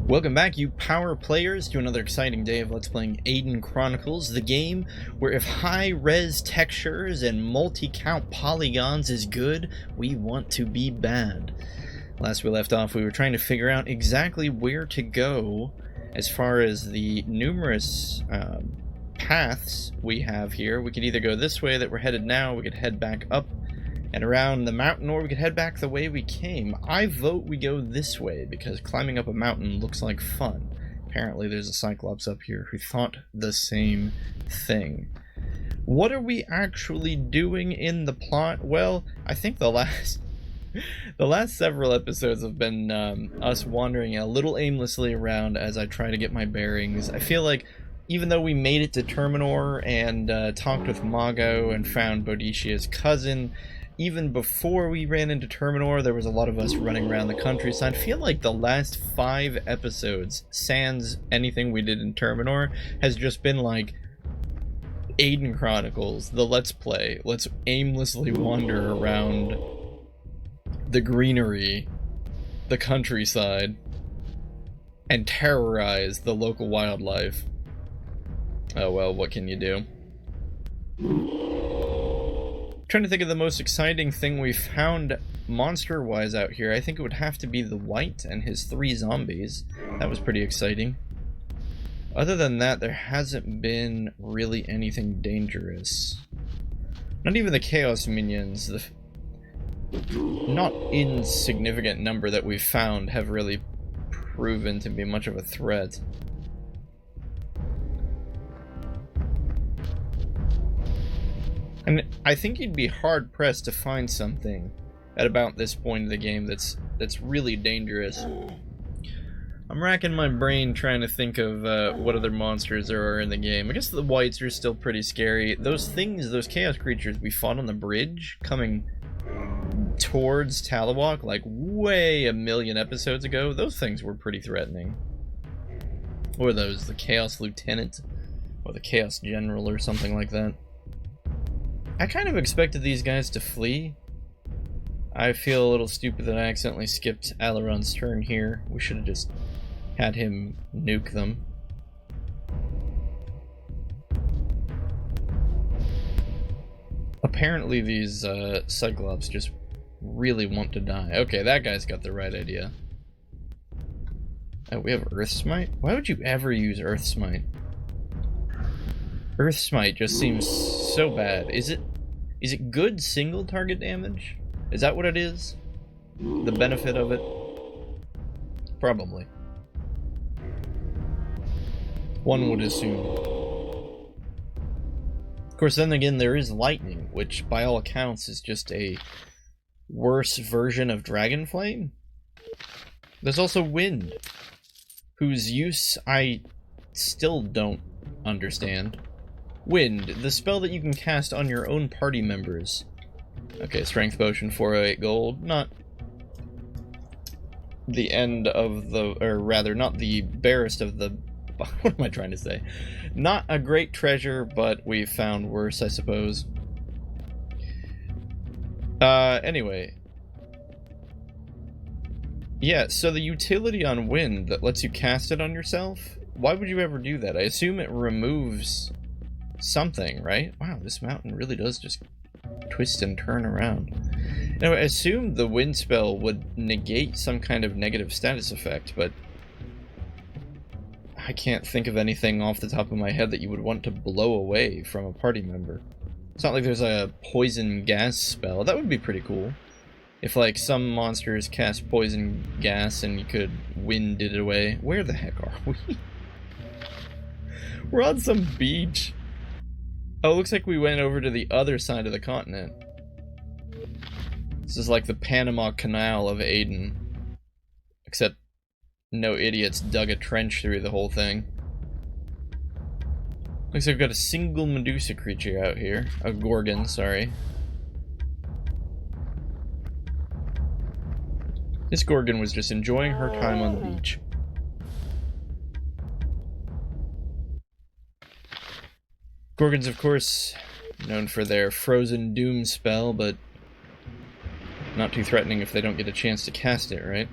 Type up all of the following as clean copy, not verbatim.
Welcome back, you power players, to another exciting day of Let's Playing Aidyn Chronicles, the game where if high-res textures and multi-count polygons is good, we want to be bad. Last we left off, we were trying to figure out exactly where to go as far as the numerous paths we have here. We could either go this way that we're headed now, we could head back up and around the mountain, or we could head back the way we came. I vote we go this way, because climbing up a mountain looks like fun. Apparently there's a Cyclops up here who thought the same thing. What are we actually doing in the plot? Well, I think the last several episodes have been us wandering a little aimlessly around as I try to get my bearings. I feel like even though we made it to Terminor and talked with Mago and found Boadicia's cousin, even before we ran into Terminor, there was a lot of us running around the countryside. I feel like the last 5 episodes, sans anything we did in Terminor, has just been like Aidyn Chronicles, the Let's Play. Let's aimlessly wander around the greenery, the countryside, and terrorize the local wildlife. Oh well, what can you do? Trying to think of the most exciting thing we found monster-wise out here. I think it would have to be the White and his 3 zombies. That was pretty exciting. Other than that, there hasn't been really anything dangerous. Not even the Chaos Minions, the not insignificant number that we've found, have really proven to be much of a threat. And I think you'd be hard-pressed to find something at about this point of the game that's really dangerous. I'm racking my brain trying to think of what other monsters there are in the game. I guess the Whites are still pretty scary. Those things, those chaos creatures we fought on the bridge coming towards Talawalk like way a million episodes ago, those things were pretty threatening. Or those, the Chaos Lieutenant or the Chaos General or something like that. I kind of expected these guys to flee. I feel a little stupid that I accidentally skipped Alaron's turn here. We should have just had him nuke them. Apparently these Cyclops just really want to die. Okay, that guy's got the right idea. Oh, we have Earth Smite? Why would you ever use Earth Smite? Earth Smite just seems so bad. Is it good single target damage? Is that what it is? The benefit of it? Probably. One would assume. Of course, then again, there is lightning, which by all accounts is just a worse version of Dragon Flame. There's also wind, whose use I still don't understand. Wind, the spell that you can cast on your own party members. Okay, Strength Potion, 408 gold. Not the end of the, or rather, not the barest of the, what am I trying to say? Not a great treasure, but we've found worse, I suppose. Anyway. Yeah, so the utility on wind that lets you cast it on yourself, why would you ever do that? I assume it removes something, right? Wow, this mountain really does just twist and turn around. Now, I assumed the wind spell would negate some kind of negative status effect, but I can't think of anything off the top of my head that you would want to blow away from a party member. It's not like there's a poison gas spell. That would be pretty cool. If, like, some monsters cast poison gas and you could wind it away. Where the heck are we? We're on some beach. Oh, it looks like we went over to the other side of the continent. This is like the Panama Canal of Aidyn. Except no idiots dug a trench through the whole thing. Looks like we've got a single Medusa creature out here. A Gorgon, sorry. This Gorgon was just enjoying her time on the beach. Gorgons, of course, known for their Frozen Doom spell, but not too threatening if they don't get a chance to cast it, right?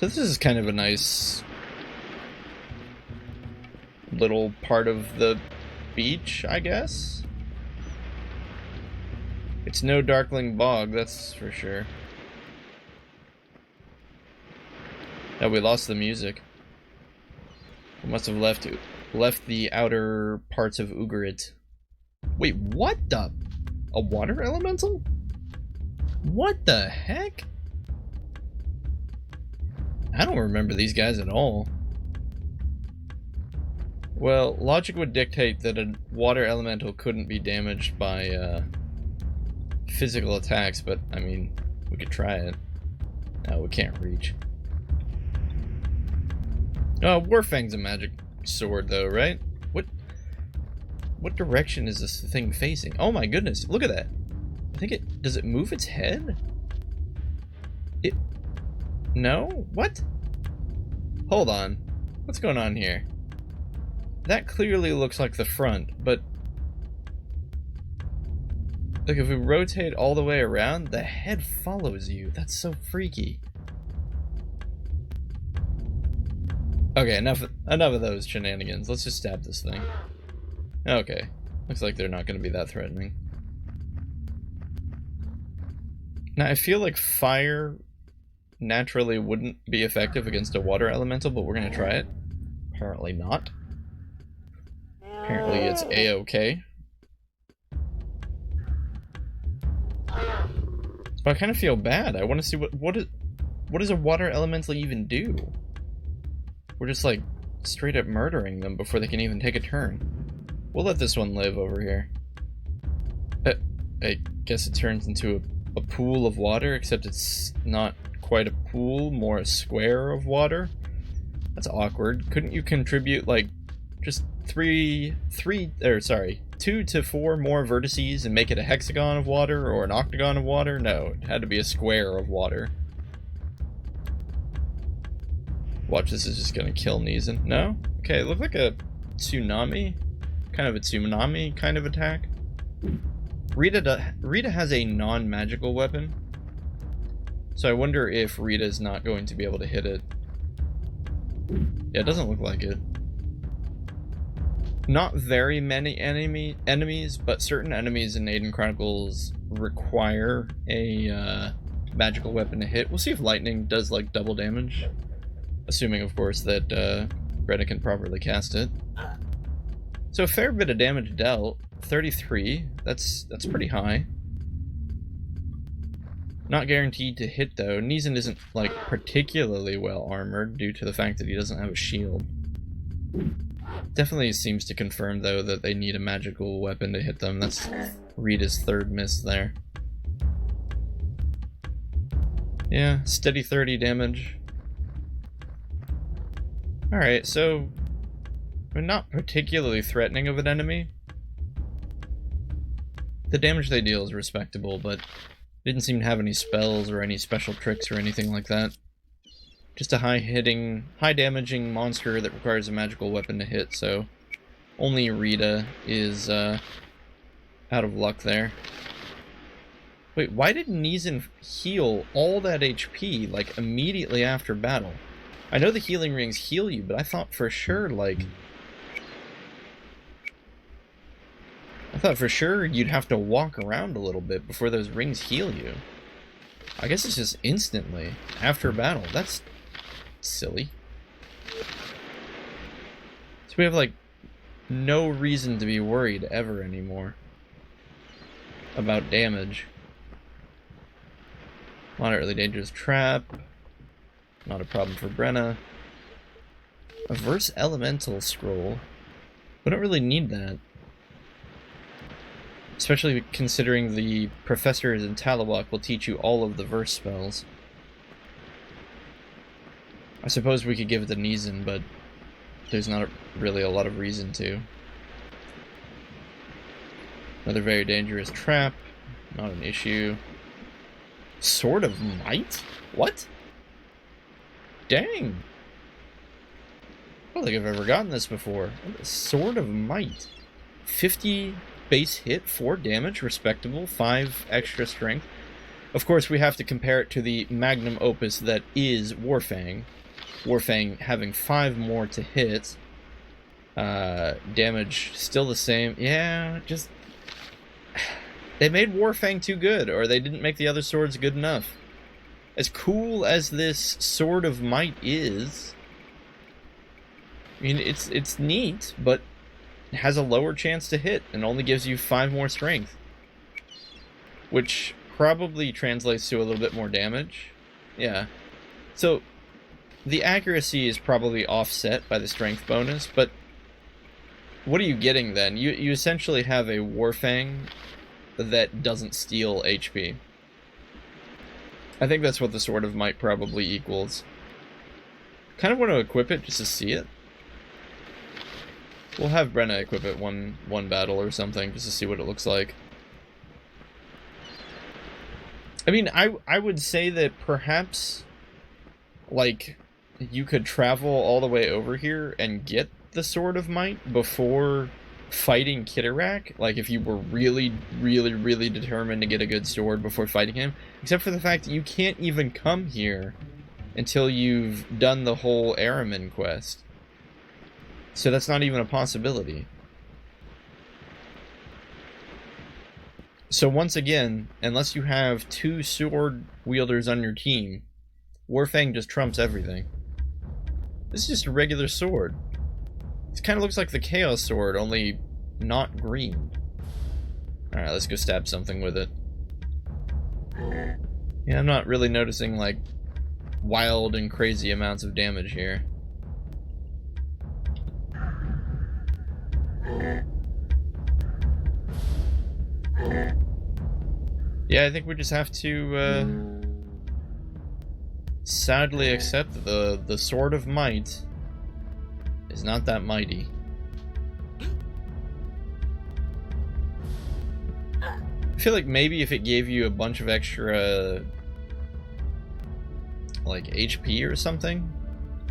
So this is kind of a nice little part of the beach, I guess. It's no Darkling Bog, that's for sure. Oh, we lost the music. We must have left the outer parts of Ugarit. Wait, what the? A water elemental? What the heck? I don't remember these guys at all. Well, logic would dictate that a water elemental couldn't be damaged by physical attacks, but I mean, we could try it. No, we can't reach. Oh, Warfang's a magic sword though, right? What direction is this thing facing? Oh my goodness, look at that. I think does it move its head? No? What? Hold on. What's going on here? That clearly looks like the front, but like if we rotate all the way around, the head follows you. That's so freaky. Okay, enough of those shenanigans. Let's just stab this thing. Okay. Looks like they're not going to be that threatening. Now, I feel like fire naturally wouldn't be effective against a water elemental, but we're going to try it. Apparently not. Apparently it's A-okay. But I kind of feel bad. I want to see what does a water elemental even do? We're just like straight up murdering them before they can even take a turn. We'll let this one live over here. I guess it turns into a pool of water, except it's not quite a pool, more a square of water. That's awkward. Couldn't you contribute like just 2 to 4 more vertices and make it a hexagon of water or an octagon of water? No, it had to be a square of water. Watch, this is just gonna kill Neeson. No? Okay, it looked like a tsunami. Kind of a tsunami kind of attack. Rita has a non-magical weapon. So I wonder if Rita's not going to be able to hit it. Yeah, it doesn't look like it. Not very many enemies, but certain enemies in Aidyn Chronicles require a magical weapon to hit. We'll see if lightning does like double damage. Assuming, of course, that Greta can properly cast it. So a fair bit of damage dealt. 33. That's pretty high. Not guaranteed to hit though. Neeson isn't like particularly well armored due to the fact that he doesn't have a shield. Definitely seems to confirm though that they need a magical weapon to hit them. That's Rita's third miss there. Yeah, steady 30 damage. Alright, so we're not particularly threatening of an enemy. The damage they deal is respectable, but didn't seem to have any spells or any special tricks or anything like that. Just a high-hitting, high-damaging monster that requires a magical weapon to hit, so only Rita is out of luck there. Wait, why did Neeson heal all that HP, like, immediately after battle? I know the healing rings heal you, but I thought for sure, like... I thought for sure you'd have to walk around a little bit before those rings heal you. I guess it's just instantly, after battle. That's silly. So we have, like, no reason to be worried ever anymore about damage. Moderately dangerous trap. Not a problem for Brenna. A verse elemental scroll. We don't really need that. Especially considering the professors in Talawak will teach you all of the verse spells. I suppose we could give it to Neeson, but there's not really a lot of reason to. Another very dangerous trap. Not an issue. Sword of Might? What? Dang! I don't think I've ever gotten this before. Sword of Might. 50 base hit, 4 damage, respectable, 5 extra strength. Of course, we have to compare it to the magnum opus that is Warfang. Warfang having 5 more to hit. Damage still the same. Yeah, just... They made Warfang too good, or they didn't make the other swords good enough. As cool as this Sword of Might is, I mean, it's neat, but it has a lower chance to hit and only gives you 5 more strength. Which probably translates to a little bit more damage. Yeah. So, the accuracy is probably offset by the strength bonus, but what are you getting then? You essentially have a Warfang that doesn't steal HP. I think that's what the Sword of Might probably equals. Kind of want to equip it just to see it. We'll have Brenna equip it one battle or something just to see what it looks like. I mean, I would say that perhaps, like, you could travel all the way over here and get the Sword of Might before fighting Kittirak. Like, if you were really, really, really determined to get a good sword before fighting him. Except for the fact that you can't even come here until you've done the whole Araman quest. So that's not even a possibility. So once again, unless you have 2 sword wielders on your team, Warfang just trumps everything. This is just a regular sword. It kind of looks like the Chaos Sword, only not green. Alright, let's go stab something with it. Yeah, I'm not really noticing, like, wild and crazy amounts of damage here. Yeah, I think we just have to, sadly accept that the Sword of Might is not that mighty. I feel like maybe if it gave you a bunch of extra, like, HP or something,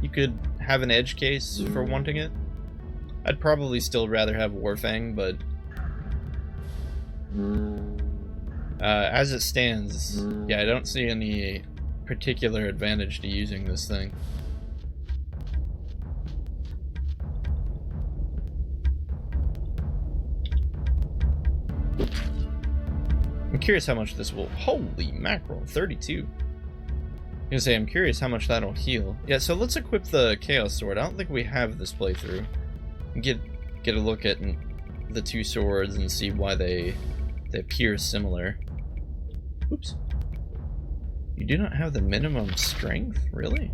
you could have an edge case for wanting it. I'd probably still rather have Warfang, but as it stands, yeah, I don't see any particular advantage to using this thing. I'm curious how much this will... Holy mackerel, 32. I was gonna say, I'm curious how much that'll heal. Yeah, so let's equip the Chaos Sword. I don't think we have this playthrough. Get a look at the 2 swords and see why they appear similar. Oops. You do not have the minimum strength? Really?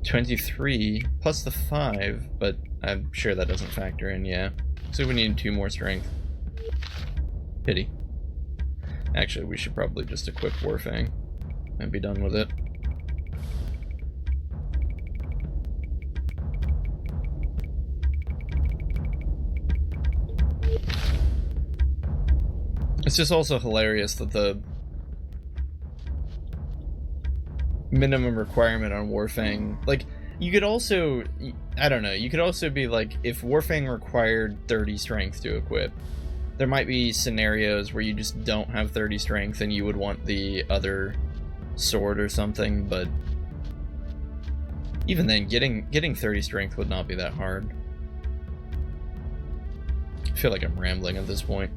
23 plus the 5, but I'm sure that doesn't factor in, yeah. So we need 2 more strength. Pity. Actually, we should probably just equip Warfang and be done with it. It's just also hilarious that the minimum requirement on Warfang, like, you could also, I don't know, you could also be like, if Warfang required 30 strength to equip, there might be scenarios where you just don't have 30 strength and you would want the other sword or something, but even then, getting 30 strength would not be that hard. I feel like I'm rambling at this point.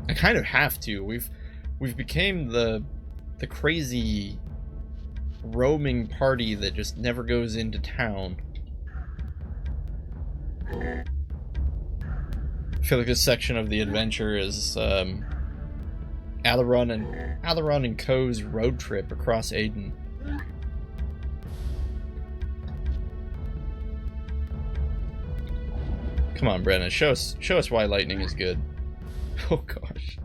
I kind of have to. We've became the crazy roaming party that just never goes into town. I feel like this section of the adventure is Alaron and Co.'s road trip across Aidyn. Come on, Brenna, show us why lightning is good. Oh gosh.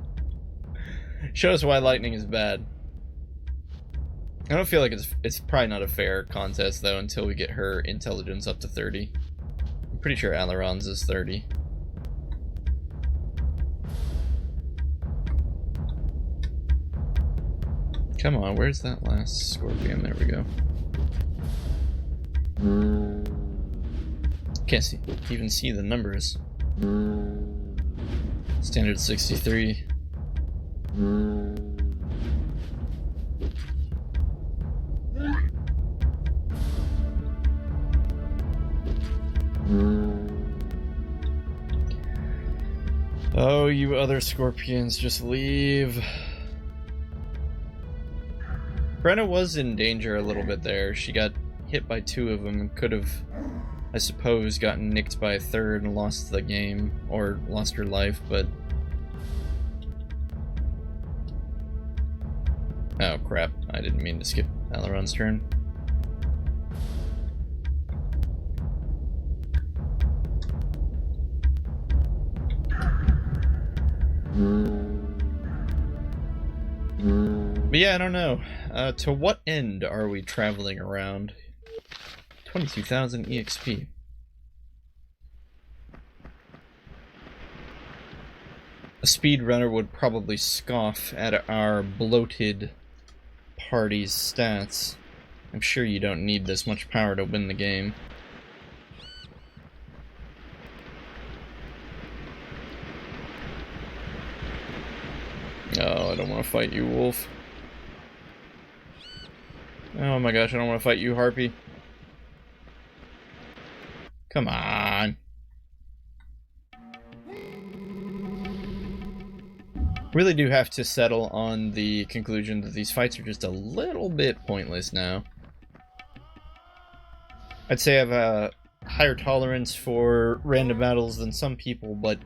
Show us why lightning is bad. I don't feel like it's probably not a fair contest though until we get her intelligence up to 30. I'm pretty sure Alaron's is 30. Come on, where's that last scorpion? There we go. Can't even see the numbers. Standard 63. Oh, you other scorpions, just leave. Brenna was in danger a little bit there. She got hit by 2 of them and could have, I suppose, gotten nicked by a 3rd and lost the game, or lost her life, but... Oh crap, I didn't mean to skip Alaron's turn. But yeah, I don't know. To what end are we traveling around? 22,000 EXP. A speedrunner would probably scoff at our bloated party's stats. I'm sure you don't need this much power to win the game. Oh, I don't want to fight you, Wolf. Oh my gosh, I don't want to fight you, Harpy. Come on. Really do have to settle on the conclusion that these fights are just a little bit pointless now. I'd say I have a higher tolerance for random battles than some people, but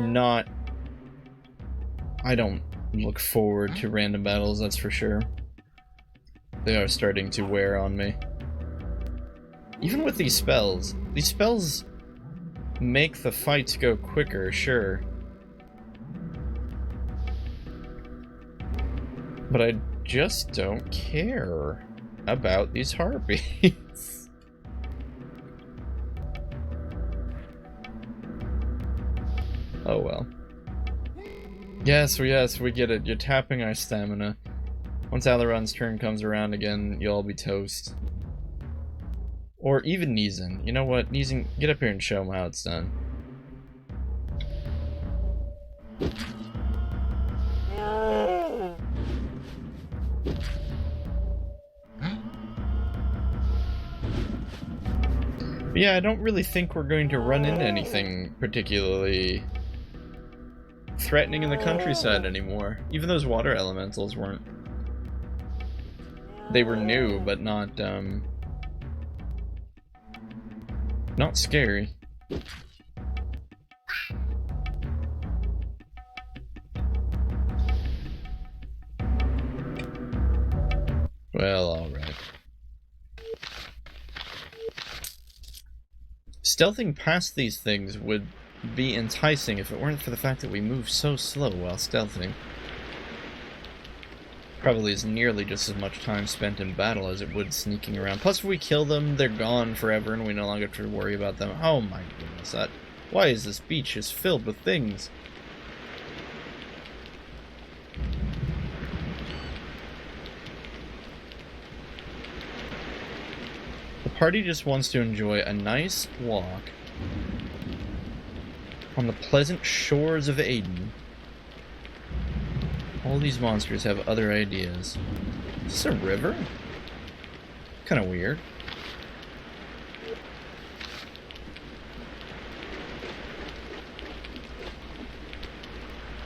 not... I don't look forward to random battles, that's for sure. They are starting to wear on me. Even with these spells make the fights go quicker, sure. But I just don't care about these harpies. Oh well. Yes, we get it. You're tapping our stamina. Once Alaron's turn comes around again, you'll all be toast. Or even Neezen. You know what? Neezen, get up here and show him how it's done. But yeah, I don't really think we're going to run into anything particularly threatening in the countryside anymore. Even those water elementals weren't. They were new, but not scary. Well, alright. Stealthing past these things would be enticing if it weren't for the fact that we move so slow while stealthing. Probably is nearly just as much time spent in battle as it would sneaking around. Plus, if we kill them, they're gone forever and we no longer have to worry about them. Oh my goodness, why is this beach just filled with things? The party just wants to enjoy a nice walk on the pleasant shores of Aidyn. All these monsters have other ideas. Is this a river? Kind of weird.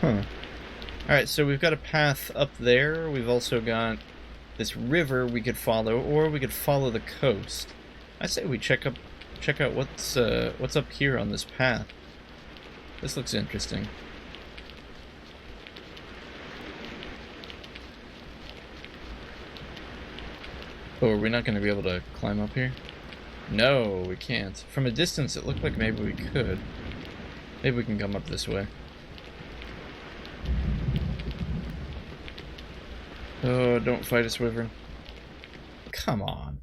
Huh. Alright, so we've got a path up there. We've also got this river we could follow, or we could follow the coast. I say we check out what's up here on this path. This looks interesting. Oh, are we not going to be able to climb up here? No, we can't. From a distance, it looked like maybe we could. Maybe we can come up this way. Oh, don't fight us, Wyvern. Come on.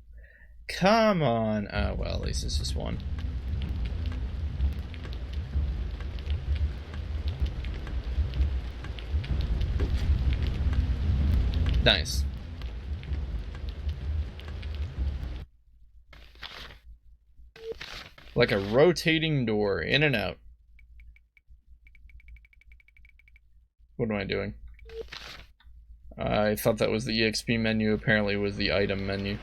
Come on. Oh, well, at least it's just one. Nice. Like a rotating door, in and out. What am I doing? I thought that was the EXP menu, apparently it was the item menu.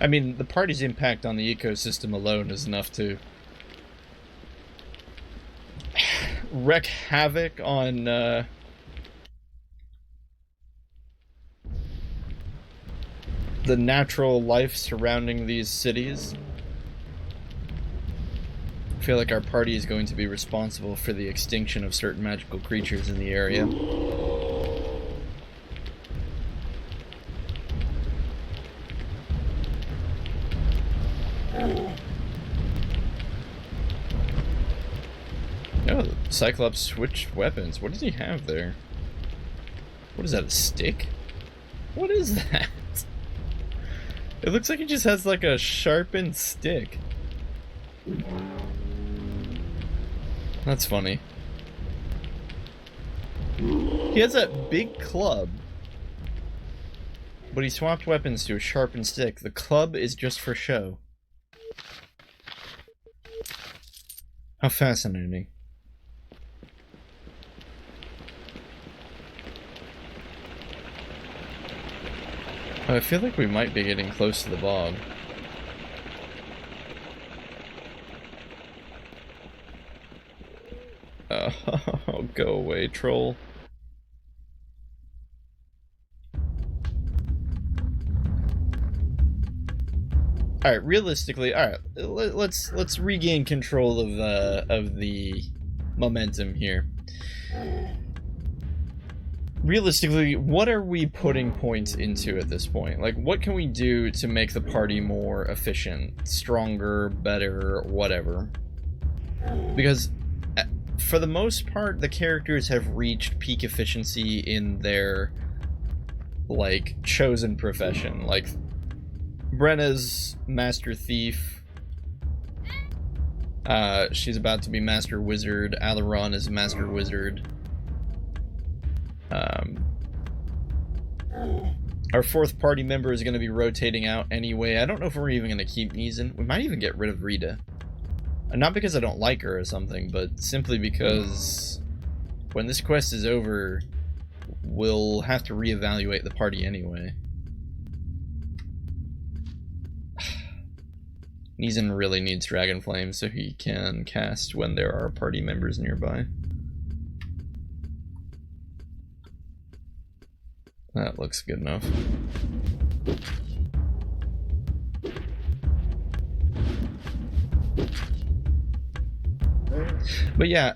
I mean, the party's impact on the ecosystem alone is enough to wreak havoc on the natural life surrounding these cities. I feel like our party is going to be responsible for the extinction of certain magical creatures in the area. Oh, Cyclops switched weapons. What does he have there? What is that, a stick? What is that? It looks like he just has like a sharpened stick. That's funny. He has that big club, but he swapped weapons to a sharpened stick. The club is just for show. How fascinating. I feel like we might be getting close to the bog. Oh, go away, troll. Alright, realistically, alright, let's regain control of the momentum here. Realistically, what are we putting points into at this point? Like, what can we do to make the party more efficient, stronger, better, whatever? Because, for the most part, the characters have reached peak efficiency in their, like, chosen profession. Like, Brenna's Master Thief. She's about to be Master Wizard. Alaron is Master Wizard. Our fourth party member is going to be rotating out anyway. I don't know if we're even going to keep Neeson. We might even get rid of Rita. And not because I don't like her or something, but simply because when this quest is over, we'll have to reevaluate the party anyway. Neeson really needs Dragon Flame so he can cast when there are party members nearby. That looks good enough. But yeah,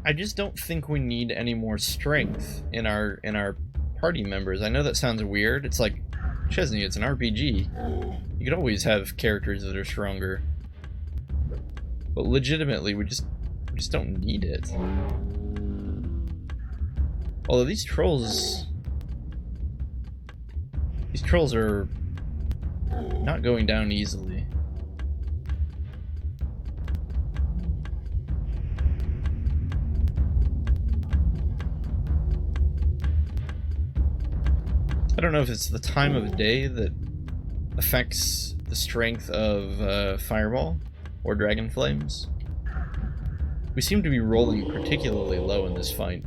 I just don't think we need any more strength in our party members. I know that sounds weird. It's like, Chezni, it's an RPG. You could always have characters that are stronger. But legitimately, we just don't need it. Although these trolls are not going down easily. I don't know if it's the time of day that affects the strength of Fireball or Dragon Flames. We seem to be rolling particularly low in this fight.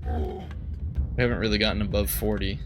We haven't really gotten above 40.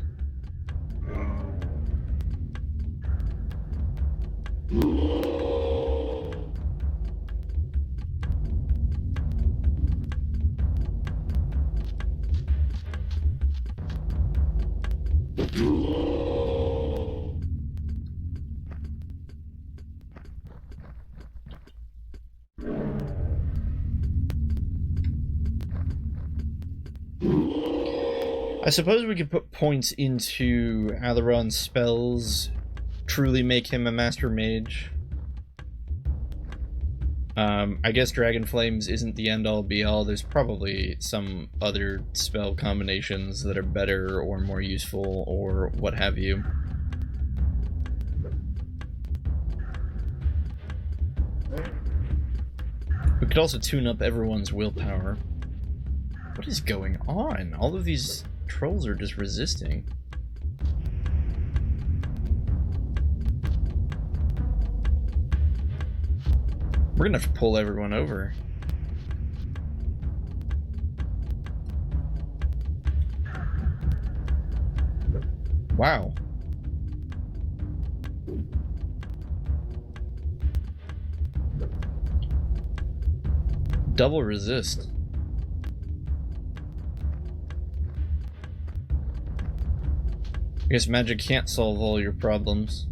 I suppose we could put points into Alaron's spells, truly make him a master mage. I guess Dragon Flames isn't the end-all be-all. There's probably some other spell combinations that are better or more useful or what have you. We could also tune up everyone's willpower. What is going on? All of these trolls are just resisting. We're gonna have to pull everyone over. Wow. Double resist. I guess magic can't solve all your problems.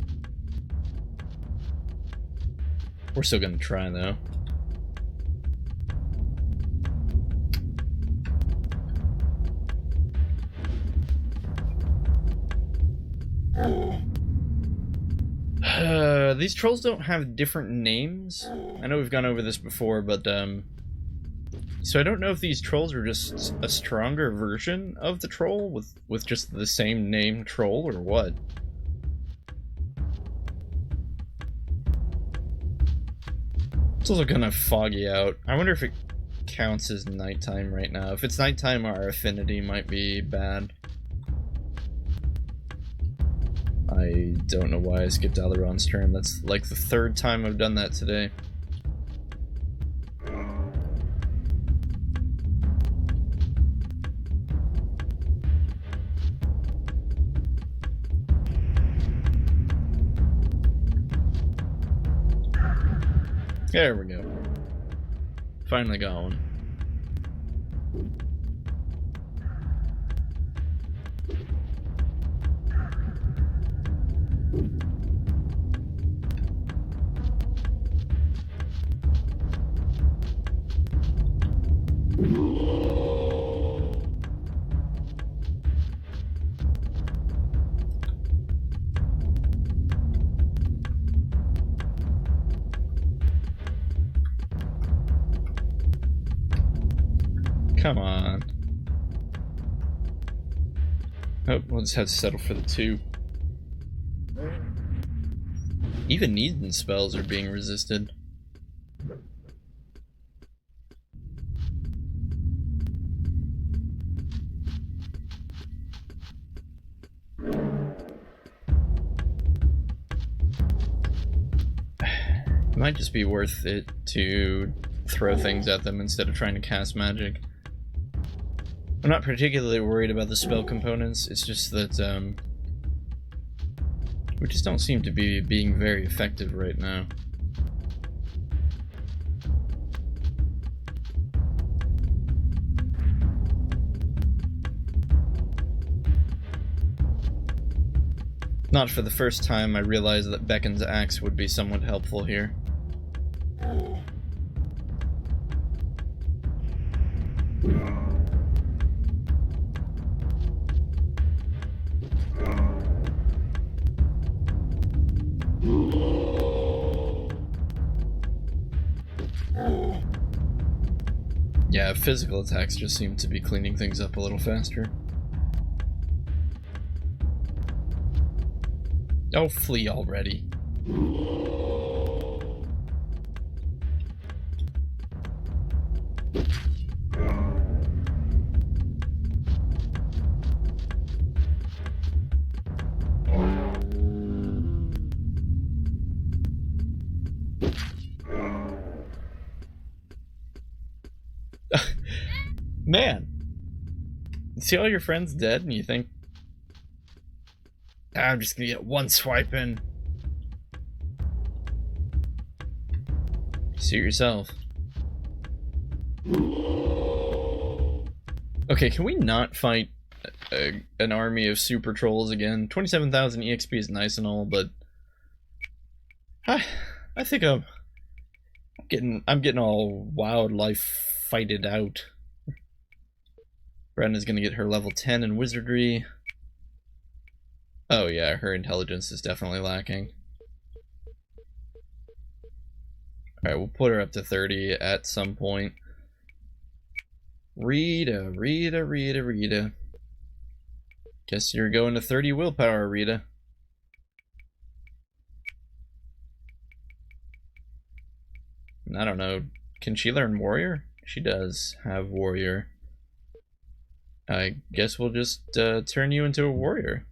We're still gonna try though. These trolls don't have different names. I know we've gone over this before, but so I don't know if these trolls are just a stronger version of the troll with just the same name troll or what. It's also kind of foggy out. I wonder if it counts as nighttime right now. If it's nighttime, our affinity might be bad. I don't know why I skipped Alaron's turn. That's like the third time I've done that today. There we go. Finally got one. Come on. Oh, we'll just have to settle for the 2. Even Aidyn spells are being resisted. It might just be worth it to throw things at them instead of trying to cast magic. I'm not particularly worried about the spell components, it's just that, we just don't seem to be being very effective right now. Not for the first time I realized that Beckon's axe would be somewhat helpful here. Yeah, physical attacks just seem to be cleaning things up a little faster. Oh, flee already. Man, you see all your friends dead and you think, I'm just gonna get one swipe in. Suit yourself. Okay, can we not fight an army of super trolls again? 27,000 EXP is nice and all, but I think I'm getting all wildlife fighted out. Brenna's gonna get her level 10 in wizardry. Oh yeah, her intelligence is definitely lacking. Alright, we'll put her up to 30 at some point. Rita. Guess you're going to 30 willpower, Rita. I don't know, Can she learn warrior? She does have warrior. I guess we'll just turn you into a warrior.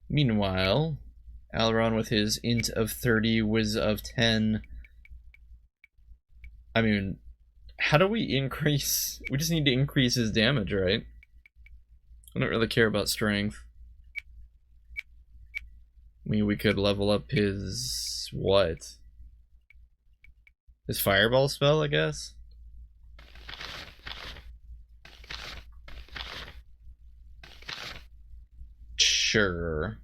Meanwhile, Alaron with his int of 30, wiz of 10. I mean, how do we increase? We just need to increase his damage, right? I don't really care about strength. I mean, we could level up his... what? His fireball spell, I guess? Sure.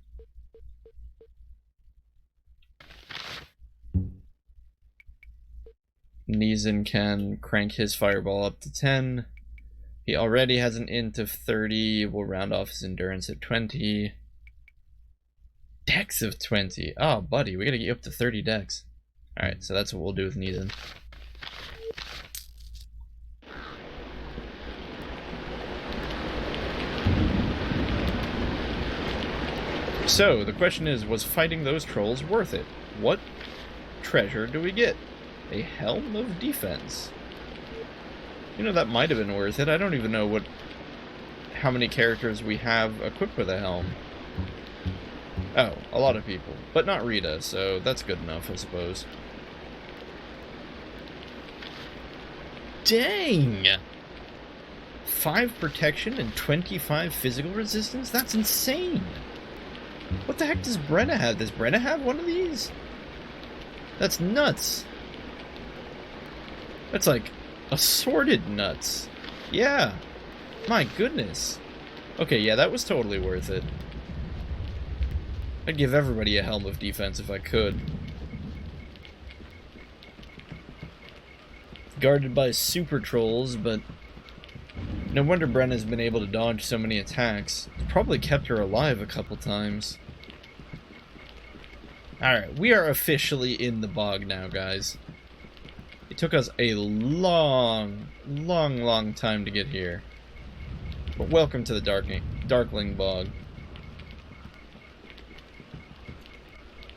Neeson can crank his fireball up to 10. He already has an int of 30. We'll round off his endurance at 20. Dex of 20. Oh, buddy, we gotta get up to 30 dex. Alright, so that's what we'll do with Neeson. So, the question is, was fighting those trolls worth it? What treasure do we get? A Helm of Defense. You know, that might have been worth it. I don't even know how many characters we have equipped with a helm. Oh, a lot of people. But not Rita, so that's good enough, I suppose. Dang! 5 protection and 25 physical resistance? That's insane! What the heck does Brenna have? Does Brenna have one of these? That's nuts. That's like assorted nuts. Yeah. My goodness. Okay, yeah, that was totally worth it. I'd give everybody a Helm of Defense if I could. Guarded by super trolls, but no wonder Brenna's been able to dodge so many attacks. It's probably kept her alive a couple times. Alright, we are officially in the bog now, guys. It took us a long time to get here. But welcome to the Darkling Bog.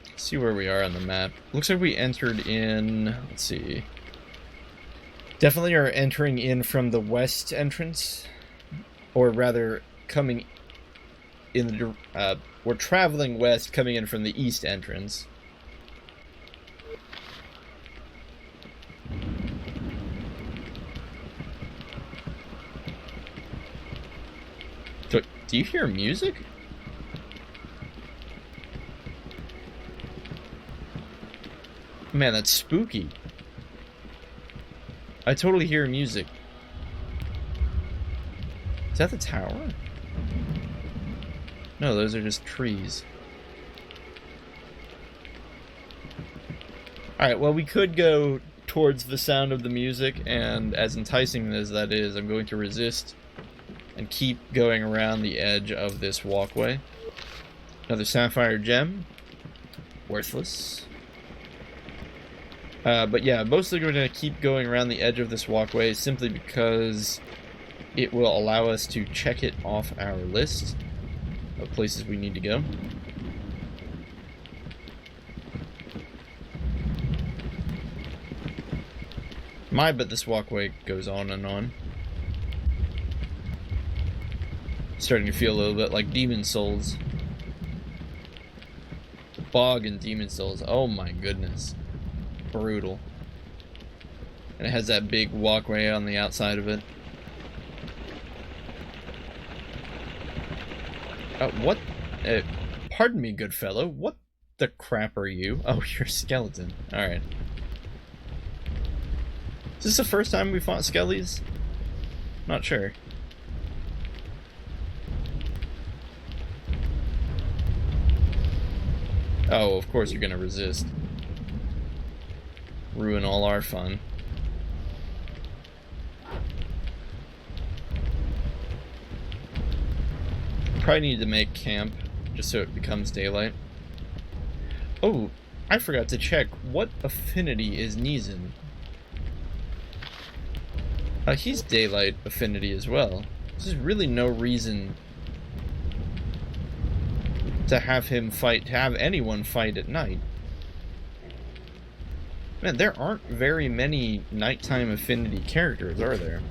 Let's see where we are on the map. Looks like we entered in... let's see. Definitely are entering in from the west entrance. Or rather, coming in the... we're traveling west, coming in from the east entrance. So, do you hear music? Man, that's spooky. I totally hear music. Is that the tower? No, those are just trees. Alright, well, we could go towards the sound of the music, and as enticing as that is, I'm going to resist and keep going around the edge of this walkway. Another sapphire gem. Worthless. But yeah, mostly going to keep going around the edge of this walkway simply because it will allow us to check it off our list of places we need to go. But this walkway goes on and on. Starting to feel a little bit like Demon Souls. The bog in Demon Souls. Oh my goodness. Brutal. And it has that big walkway on the outside of it. What? Pardon me, good fellow. What the crap are you? Oh, you're a skeleton. Alright. Is this the first time we fought skellies? Not sure. Oh, of course you're gonna resist. Ruin all our fun. Probably need to make camp just so it becomes daylight. Oh, I forgot to check. What affinity is Neeson? He's daylight affinity as well. There's really no reason to have him fight, to have anyone fight at night. Man, there aren't very many nighttime affinity characters, are there?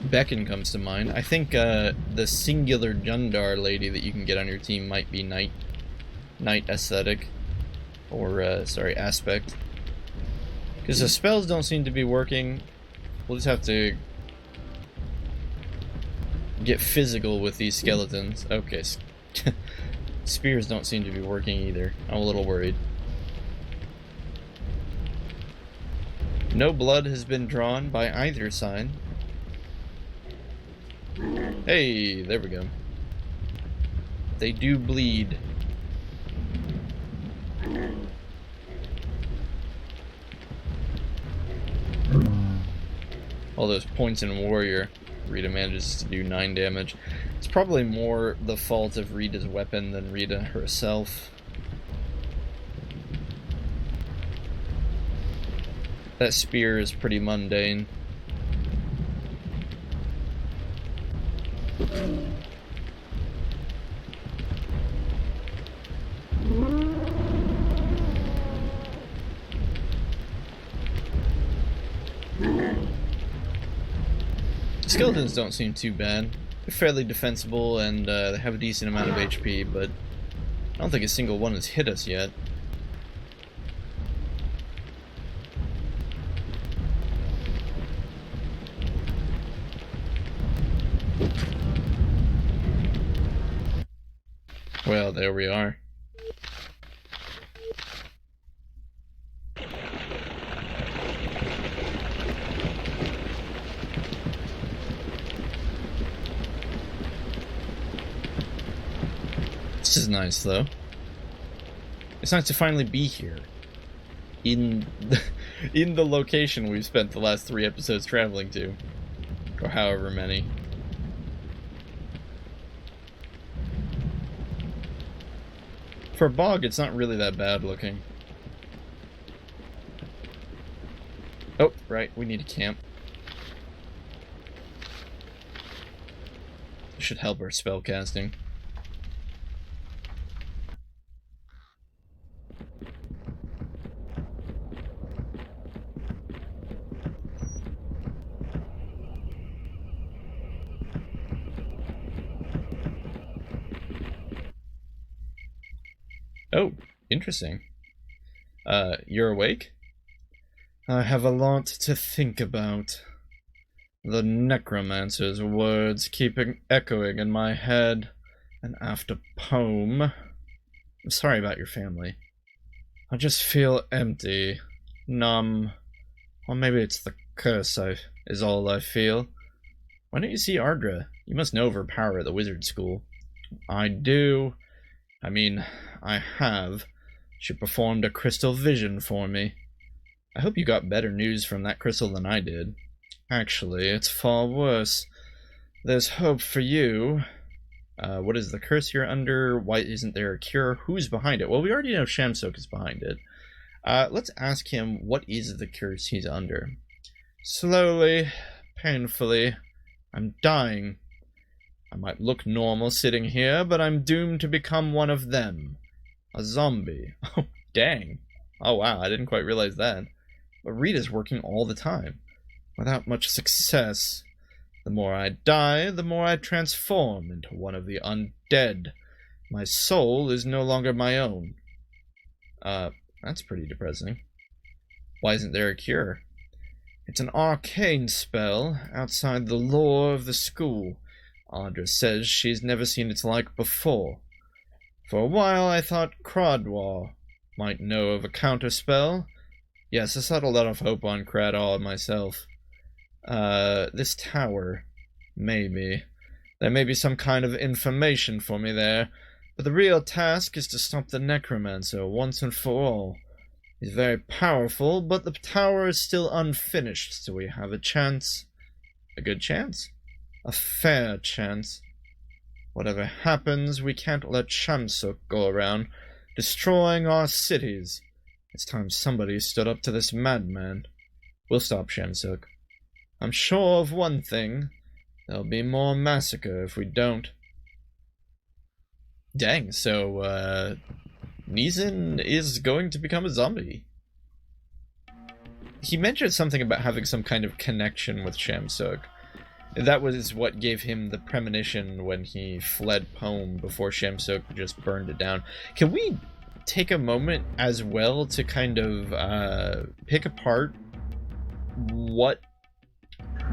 Beacon comes to mind. I think the singular Jundar lady that you can get on your team might be night aesthetic. Or, sorry, aspect. Because the spells don't seem to be working. We'll just have to get physical with these skeletons. Okay. Spears don't seem to be working either. I'm a little worried. No blood has been drawn by either side. Hey, there we go. They do bleed. All those points in Warrior, Rita manages to do 9 damage. It's probably more the fault of Rita's weapon than Rita herself. That spear is pretty mundane. Skeletons don't seem too bad. They're fairly defensible and they have a decent amount of HP, but I don't think a single one has hit us yet. Well, there we are. This is nice, though. It's nice to finally be here. In the location we've spent the last 3 episodes traveling to. Or however many. For a bog, it's not really that bad looking. Oh, right, we need a camp. Should help our spell casting. Oh, interesting. You're awake? I have a lot to think about. The necromancer's words keep echoing in my head. An after poem. I'm sorry about your family. I just feel empty, numb, or maybe it's the curse is all I feel. Why don't you see Ardra? You must know of her power at the wizard school. I do. I mean, I have. She performed a crystal vision for me. I hope you got better news from that crystal than I did. Actually, it's far worse. There's hope for you. What is the curse you're under? Why isn't there a cure? Who's behind it? Well, we already know Shamsok is behind it. Let's ask him what is the curse he's under. Slowly, painfully, I'm dying. I might look normal sitting here, but I'm doomed to become one of them. A zombie. Oh, dang. Oh, wow, I didn't quite realize that. But Rita's working all the time, without much success. The more I die, the more I transform into one of the undead. My soul is no longer my own. That's pretty depressing. Why isn't there a cure? It's an arcane spell outside the lore of the school. Ardra says she's never seen its like before. For a while I thought Cradwar might know of a counterspell. Yes, I set a lot of hope on Cradwar myself. This tower. Maybe. There may be some kind of information for me there, but the real task is to stop the necromancer once and for all. He's very powerful, but the tower is still unfinished, so we have a chance. A good chance? A fair chance. Whatever happens, we can't let Shamsok go around, destroying our cities. It's time somebody stood up to this madman. We'll stop Shamsok. I'm sure of one thing. There'll be more massacre if we don't. Dang, so, Neeson is going to become a zombie. He mentioned something about having some kind of connection with Shamsuk. That was what gave him the premonition when he fled Pome before Shamsuk just burned it down. Can we take a moment as well to kind of pick apart what,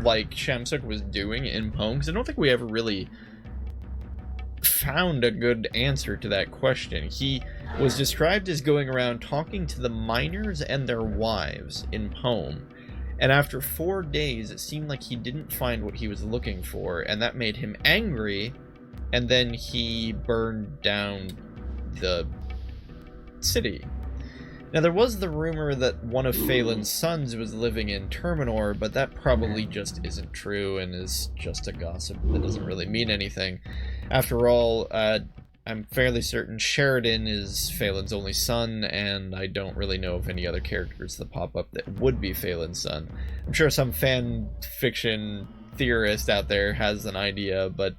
like, Shamsuk was doing in Pome? Because I don't think we ever really found a good answer to that question. He was described as going around talking to the miners and their wives in Pome. And after 4 days, it seemed like he didn't find what he was looking for, and that made him angry, and then he burned down the city. Now, there was the rumor that one of Phelan's sons was living in Terminor, but that probably just isn't true and is just a gossip that doesn't really mean anything. After all, I'm fairly certain Sheridan is Phelan's only son, and I don't really know of any other characters that pop up that would be Phelan's son. I'm sure some fan fiction theorist out there has an idea, but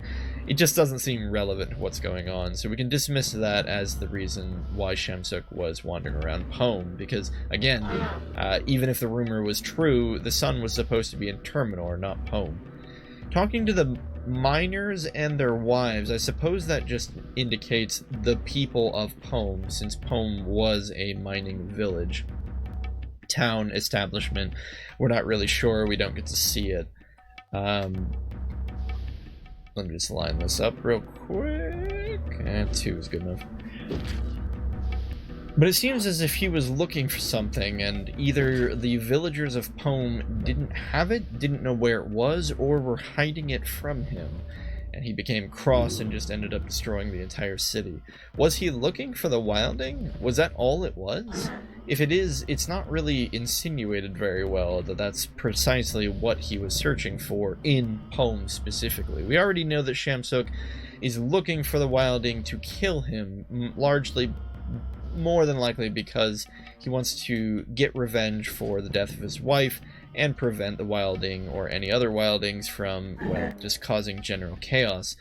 it just doesn't seem relevant to what's going on, so we can dismiss that as the reason why Shamsuk was wandering around Pome, because, again, even if the rumor was true, the son was supposed to be in Terminor, not Pome. Talking to the miners and their wives, I suppose that just indicates the people of Pome, since Pome was a mining village. Town, establishment, we're not really sure, we don't get to see it. Let me just line this up real quick. 2 is good enough. But it seems as if he was looking for something, and either the villagers of Pome didn't have it, didn't know where it was, or were hiding it from him. And he became cross and just ended up destroying the entire city. Was he looking for the wilding? Was that all it was? If it is, it's not really insinuated very well that that's precisely what he was searching for in Pome specifically. We already know that Shamsuk is looking for the wilding to kill him, largely, more than likely because he wants to get revenge for the death of his wife and prevent the wilding or any other wildings from, well, just causing general chaos.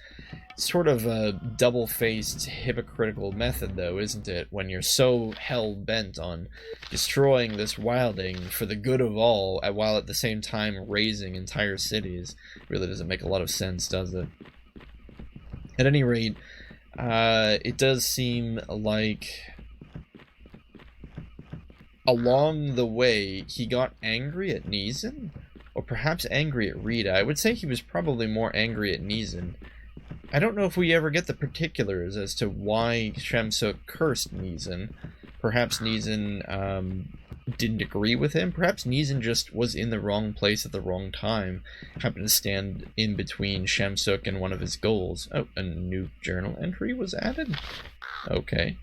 Sort of a double-faced, hypocritical method, though, isn't it? When you're so hell-bent on destroying this wilding for the good of all, while at the same time raising entire cities. Really doesn't make a lot of sense, does it? At any rate, it does seem like along the way he got angry at Neeson, or perhaps angry at Rita. I would say he was probably more angry at Neeson. I don't know if we ever get the particulars as to why Shamsuk cursed Neeson. Perhaps Neeson didn't agree with him. Perhaps Neeson just was in the wrong place at the wrong time. Happened to stand in between Shamsuk and one of his goals. Oh, a new journal entry was added? Okay.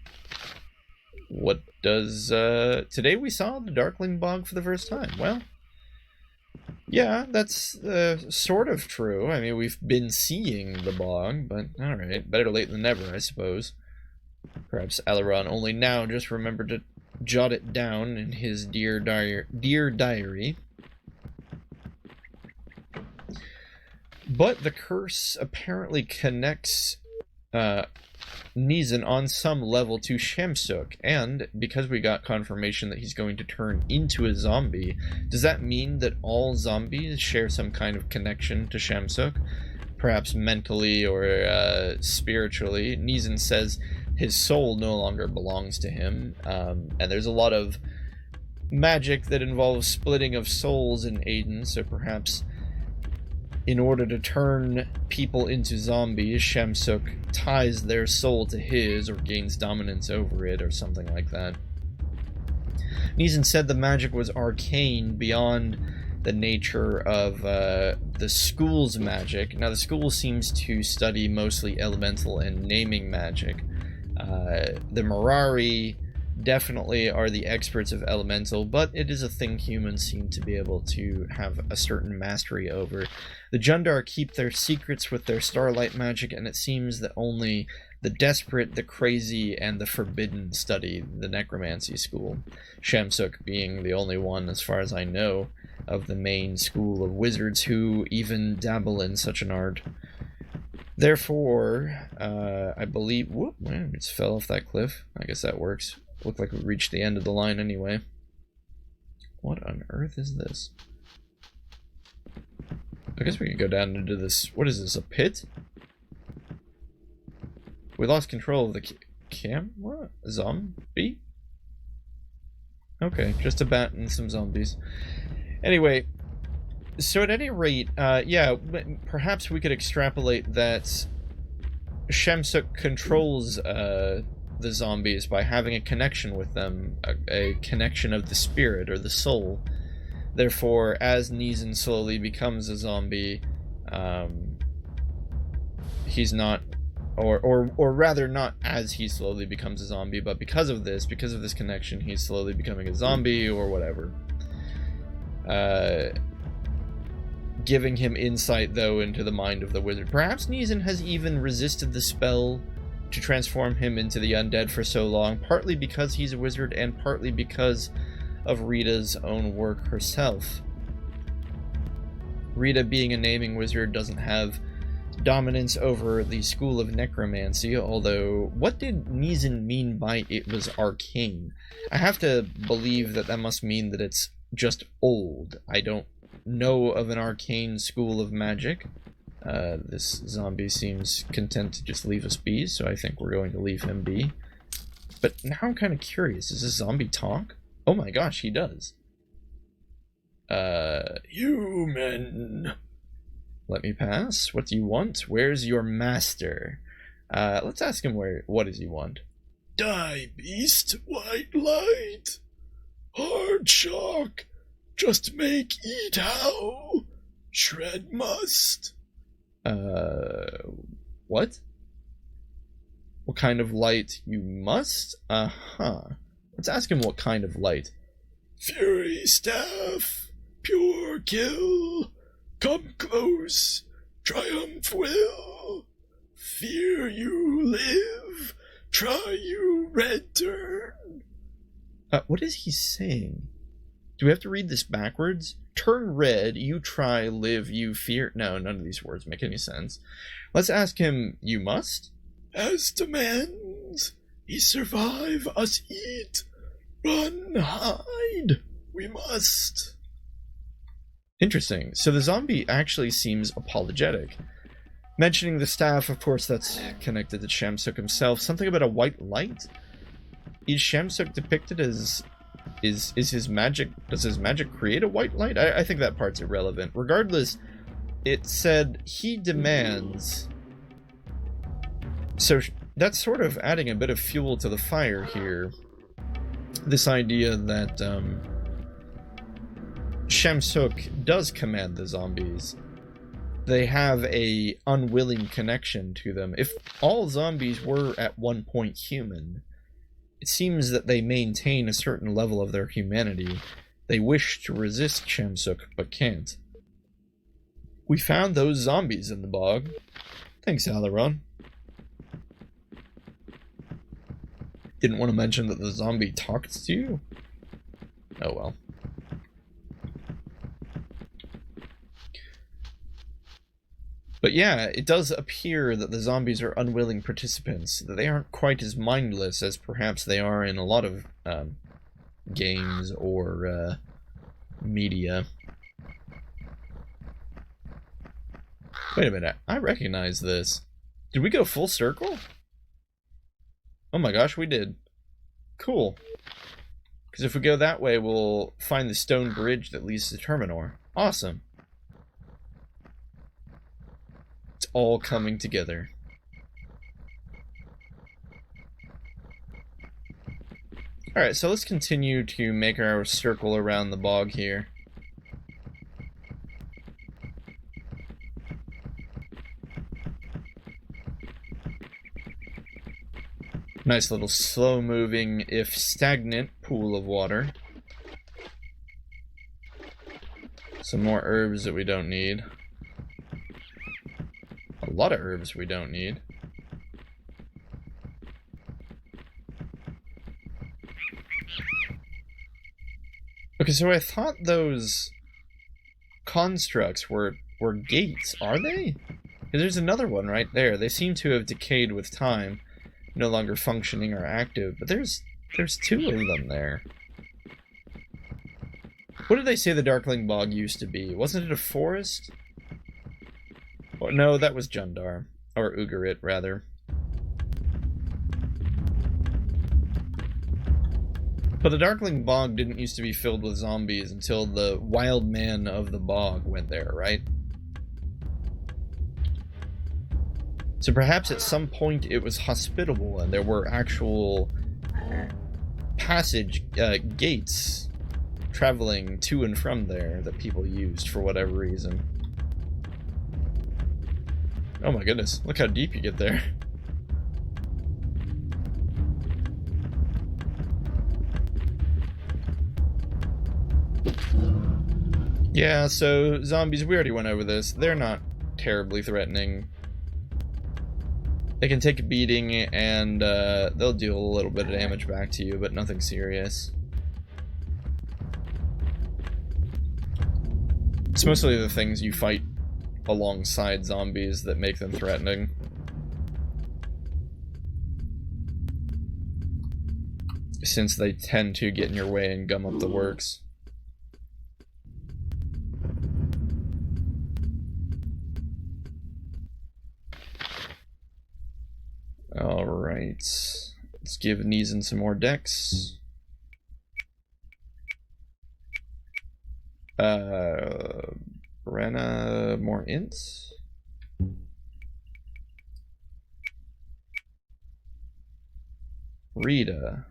What does, today we saw the Darkling Bog for the first time. Well, yeah, that's, sort of true. I mean, we've been seeing the bog, but alright, better late than never, I suppose. Perhaps Alaron only now just remembered to jot it down in his dear diary. But the curse apparently connects, Neeson on some level to Shamsuk, and because we got confirmation that he's going to turn into a zombie, does that mean that all zombies share some kind of connection to Shamsuk? Perhaps mentally or spiritually. Neeson says his soul no longer belongs to him, and there's a lot of magic that involves splitting of souls in Aidyn, so perhaps in order to turn people into zombies, Shamsuk ties their soul to his or gains dominance over it or something like that. Neeson said the magic was arcane beyond the nature of the school's magic. Now, the school seems to study mostly elemental and naming magic. The Mirari definitely are the experts of elemental, but it is a thing humans seem to be able to have a certain mastery over. The Jundar keep their secrets with their starlight magic, and it seems that only the desperate, the crazy, and the forbidden study the necromancy school. Shamsuk being the only one, as far as I know, of the main school of wizards who even dabble in such an art. Therefore, I believe... Whoop, man, it just fell off that cliff. I guess that works. Looked like we reached the end of the line anyway. What on earth is this? I guess we could go down into this... What is this, a pit? We lost control of the camera? A zombie? Okay, just a bat and some zombies. Anyway, so at any rate, yeah, perhaps we could extrapolate that Shamsuk controls the zombies by having a connection with them, a connection of the spirit or the soul. Therefore, as Neeson slowly becomes a zombie, he's not, or rather not as he slowly becomes a zombie, but because of this connection, he's slowly becoming a zombie or whatever. Giving him insight, though, into the mind of the wizard. Perhaps Neeson has even resisted the spell to transform him into the undead for so long, partly because he's a wizard and partly because of Rita's own work herself. Rita, being a naming wizard, doesn't have dominance over the school of necromancy, although what did Neeson mean by it was arcane? I have to believe that that must mean that it's just old. I don't know of an arcane school of magic. This zombie seems content to just leave us be, so I think we're going to leave him be. But now I'm kind of curious, does this zombie talk? Oh my gosh, he does. Human. Let me pass. What do you want? Where's your master? Let's ask him what does he want? Die, beast, white light. Hard shock. Just make eat how. Shred must. What? What kind of light you must? Uh-huh. Let's ask him what kind of light. Fury staff. Pure kill. Come close. Triumph will. Fear you live. Try you red turn. What is he saying? Do we have to read this backwards? Turn red, you try, live, you fear... No, none of these words make any sense. Let's ask him, you must? As demands, he survive, us eat. Run, hide, we must. Interesting. So the zombie actually seems apologetic. Mentioning the staff, of course, that's connected to Shamsuk himself. Something about a white light? Is Shamsuk depicted as... Is his magic... Does his magic create a white light? I think that part's irrelevant. Regardless, it said he demands... So that's sort of adding a bit of fuel to the fire here. This idea that Shamsuk does command the zombies. They have a unwilling connection to them. If all zombies were at one point human, it seems that they maintain a certain level of their humanity. They wish to resist Shamsuk, but can't. We found those zombies in the bog. Thanks, Alaron. Didn't want to mention that the zombie talked to you? Oh well. But yeah, it does appear that the zombies are unwilling participants, that they aren't quite as mindless as perhaps they are in a lot of games or media. Wait a minute, I recognize this. Did we go full circle? Oh my gosh, we did. Cool. Because if we go that way, we'll find the stone bridge that leads to Terminor. Awesome. It's all coming together. Alright, so let's continue to make our circle around the bog here. Nice little slow-moving, if stagnant, pool of water. Some more herbs that we don't need. A lot of herbs we don't need. Okay, so I thought those constructs were gates. Are they? There's another one right there. They seem to have decayed with time, no longer functioning or active, but there's two of them there. What did they say the Darkling Bog used to be? Wasn't it a forest? Or, no, that was Jundar. Or Ugarit, rather. But the Darkling Bog didn't used to be filled with zombies until the wild man of the bog went there, right? So perhaps at some point it was hospitable and there were actual passage gates traveling to and from there that people used for whatever reason. Oh my goodness, look how deep you get there. Yeah, so zombies, we already went over this. They're not terribly threatening. They can take a beating and they'll deal a little bit of damage back to you, but nothing serious. It's mostly the things you fight alongside zombies that make them threatening. Since they tend to get in your way and gum up the works. Alright. Let's give Neeson some more decks. Brenna, more ints? Rita.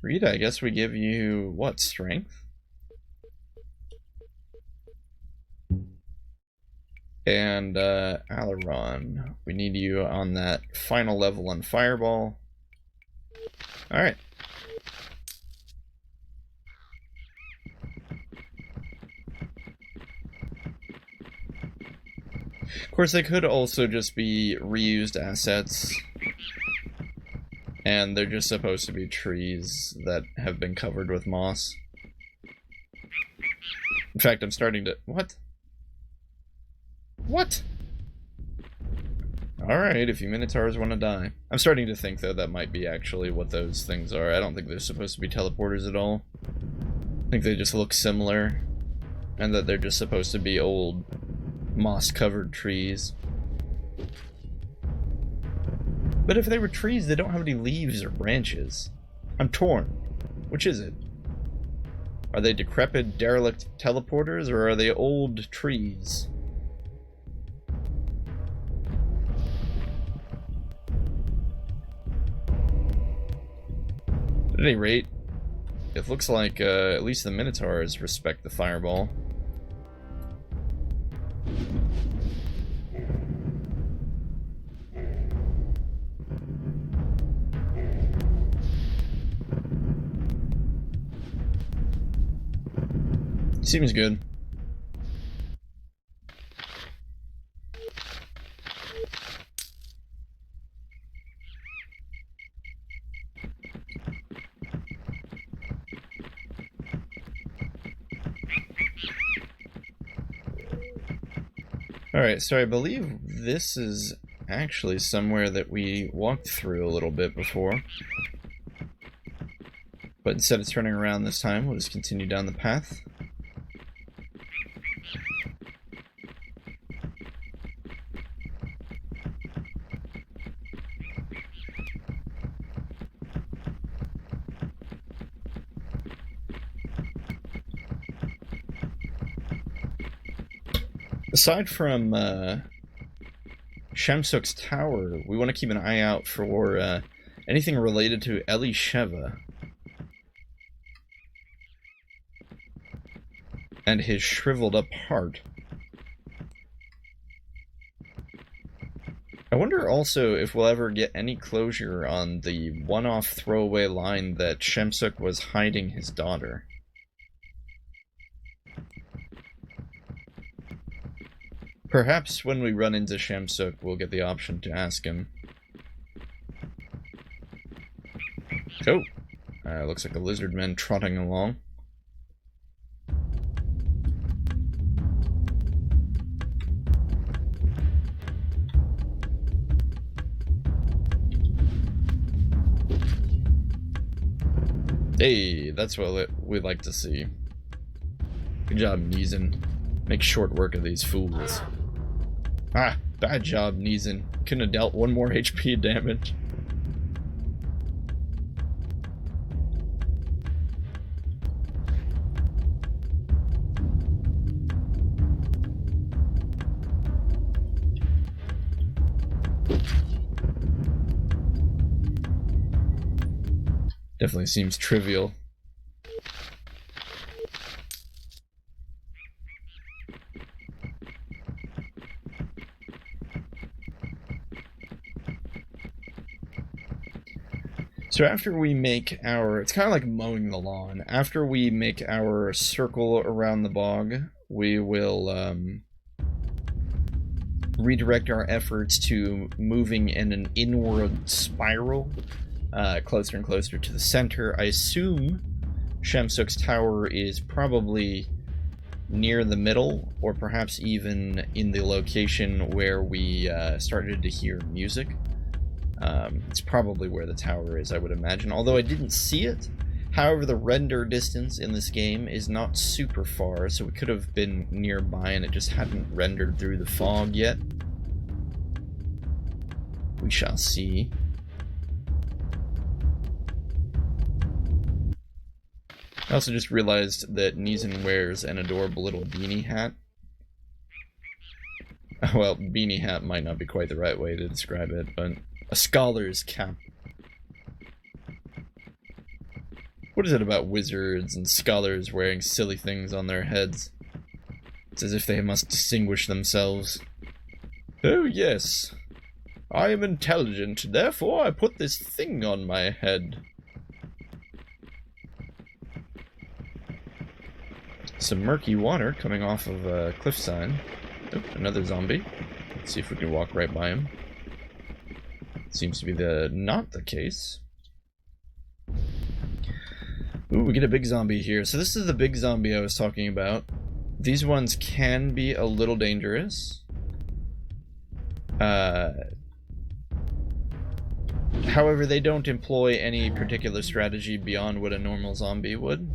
Rita, I guess we give you, what, strength? And, Alaron. We need you on that final level on Fireball. Alright. Of course, they could also just be reused assets. And they're just supposed to be trees that have been covered with moss. In fact, I'm starting to... What? What? Alright, if you Minotaurs want to die. I'm starting to think, though, that might be actually what those things are. I don't think they're supposed to be teleporters at all. I think they just look similar. And that they're just supposed to be old, moss-covered trees. But if they were trees, they don't have any leaves or branches. I'm torn. Which is it? Are they decrepit, derelict teleporters, or are they old trees? At any rate, it looks like at least the Minotaurs respect the Fireball. Seems good. Alright, so I believe this is actually somewhere that we walked through a little bit before. But instead of turning around this time, we'll just continue down the path. Aside from Shamsuk's tower, we want to keep an eye out for anything related to Elisheva and his shriveled up heart. I wonder also if we'll ever get any closure on the one-off throwaway line that Shamsuk was hiding his daughter. Perhaps when we run into Shamsuk, we'll get the option to ask him. Oh, looks like a lizard man trotting along. Hey, that's what we like to see. Good job, Neeson. Make short work of these fools. Ah, bad job, Neeson. Couldn't have dealt one more HP damage. Definitely seems trivial. So after we make our, it's kind of like mowing the lawn. After we make our circle around the bog, we will redirect our efforts to moving in an inward spiral, closer and closer to the center. I assume Shamsuk's tower is probably near the middle, or perhaps even in the location where we started to hear music. It's probably where the tower is, I would imagine, although I didn't see it. However, the render distance in this game is not super far, so it could have been nearby and it just hadn't rendered through the fog yet. We shall see. I also just realized that Neeson wears an adorable little beanie hat. Well, beanie hat might not be quite the right way to describe it, but a scholar's cap. What is it about wizards and scholars wearing silly things on their heads? It's as if they must distinguish themselves. Oh yes, I am intelligent, therefore I put this thing on my head. Some murky water coming off of a cliffside. Oh, another zombie. Let's see if we can walk right by him. Seems to be not the case. Ooh, we get a big zombie here. So this is the big zombie I was talking about. These ones can be a little dangerous. However, they don't employ any particular strategy beyond what a normal zombie would,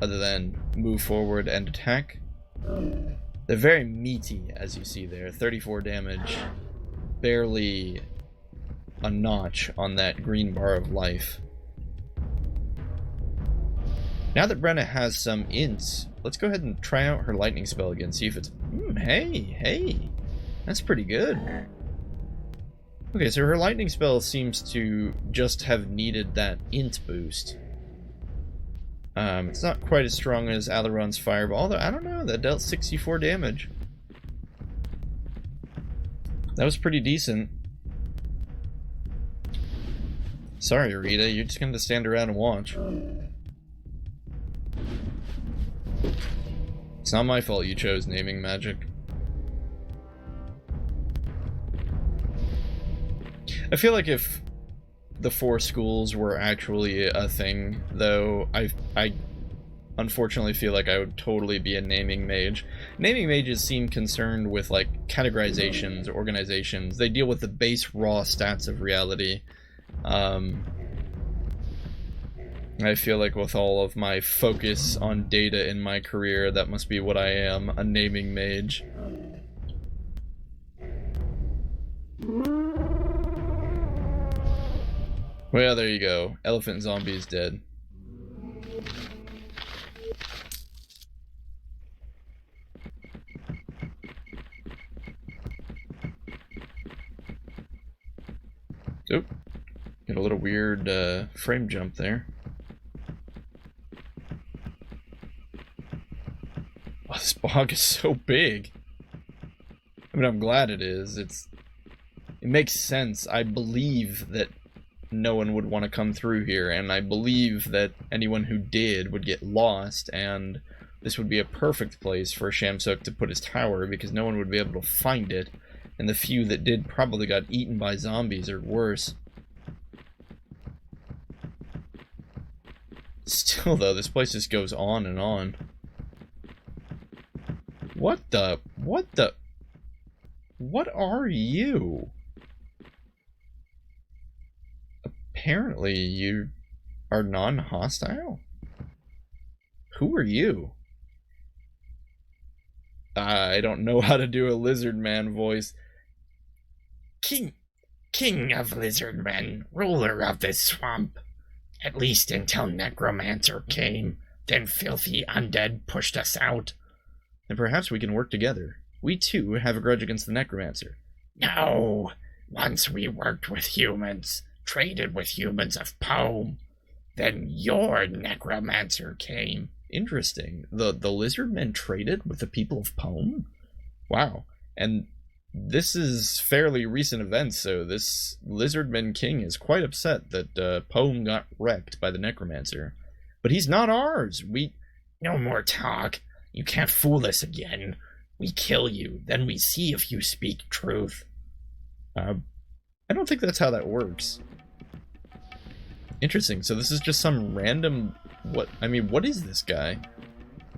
other than move forward and attack. They're very meaty, as you see there. 34 damage. Barely a notch on that green bar of life. Now that Brenna has some ints, let's go ahead and try out her lightning spell again, see if it's... hey! That's pretty good. Okay, so her lightning spell seems to just have needed that int boost. It's not quite as strong as Alaron's fireball, although I don't know, that dealt 64 damage. That was pretty decent. Sorry, Rita, you're just gonna stand around and watch. It's not my fault you chose naming magic. I feel like if the 4 schools were actually a thing, though, I unfortunately feel like I would totally be a naming mage. Naming mages seem concerned with, like, categorizations, organizations. They deal with the base raw stats of reality. I feel like with all of my focus on data in my career, that must be what I am, a naming mage. Well, there you go. Elephant zombie is dead. Oop. Get a little weird frame jump there. Oh, this bog is so big. I mean, I'm glad it is. It makes sense. I believe that no one would want to come through here, and I believe that anyone who did would get lost, and this would be a perfect place for Shamsuk to put his tower, because no one would be able to find it, and the few that did probably got eaten by zombies or worse. Still, though, this place just goes on and on. What are you? Apparently, are non-hostile? Who are you? I don't know how to do a lizard man voice. King of lizard men, ruler of this swamp. At least until Necromancer came. Then filthy undead pushed us out. Then perhaps we can work together. We too have a grudge against the Necromancer. No! Once we worked with humans, traded with humans of Pome. Then your Necromancer came. Interesting. The lizard men traded with the people of Pome? Wow. And this is fairly recent events, so this Lizardman King is quite upset that Pome got wrecked by the Necromancer. But he's not ours. No more talk. You can't fool us again. We kill you, then we see if you speak truth. I don't think that's how that works. Interesting. So this is just some random... what is this guy?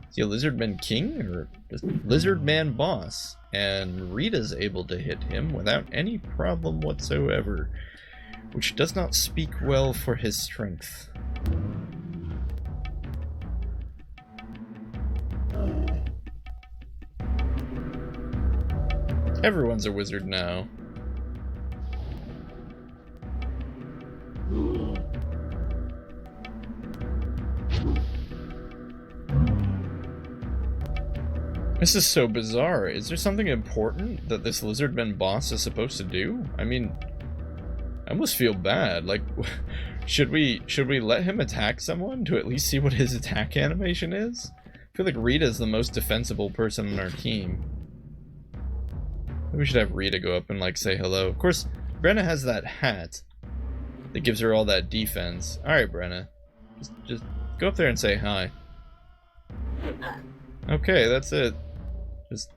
Is he a Lizardman King or just Lizardman Boss? And Rita's able to hit him without any problem whatsoever, which does not speak well for his strength. Everyone's a wizard now. This is so bizarre. Is there something important that this Lizardman boss is supposed to do? I mean, I almost feel bad. Like, should we let him attack someone to at least see what his attack animation is? I feel like Rita is the most defensible person on our team. Maybe we should have Rita go up and like say hello. Of course, Brenna has that hat that gives her all that defense. Alright, Brenna. Just go up there and say hi. Okay, that's it.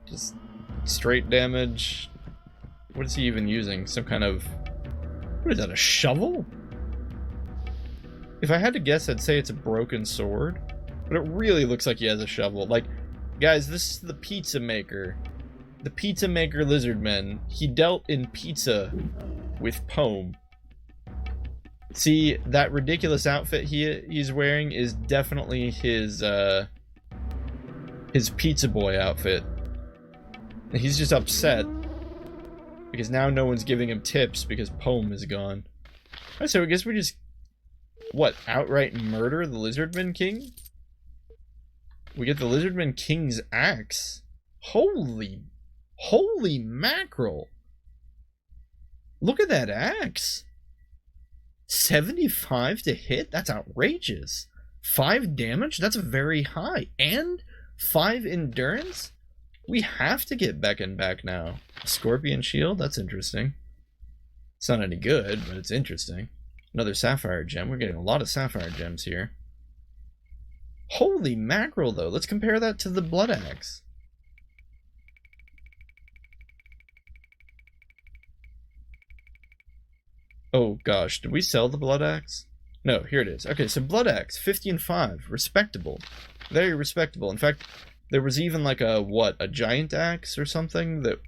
Just straight damage. What is he even using? Some kind of... what is that, a shovel? If I had to guess, I'd say it's a broken sword. But it really looks like he has a shovel. Like, guys, this is the pizza maker. The pizza maker Lizardman. He dealt in pizza with Pome. See, that ridiculous outfit he's wearing is definitely his pizza boy outfit. He's just upset because now no one's giving him tips because Pome is gone. Alright, so I guess we just, what, outright murder the Lizardman King? We get the Lizardman King's axe. Holy mackerel. Look at that axe. 75 to hit? That's outrageous. 5 damage? That's very high. And 5 endurance? We have to get Beckon back now. Scorpion shield? That's interesting. It's not any good, but it's interesting. Another sapphire gem. We're getting a lot of sapphire gems here. Holy mackerel, though. Let's compare that to the blood axe. Oh gosh, did we sell the blood axe? No, here it is. Okay, so blood axe, 50 and 5. Respectable. Very respectable. In fact, there was even like a giant axe or something that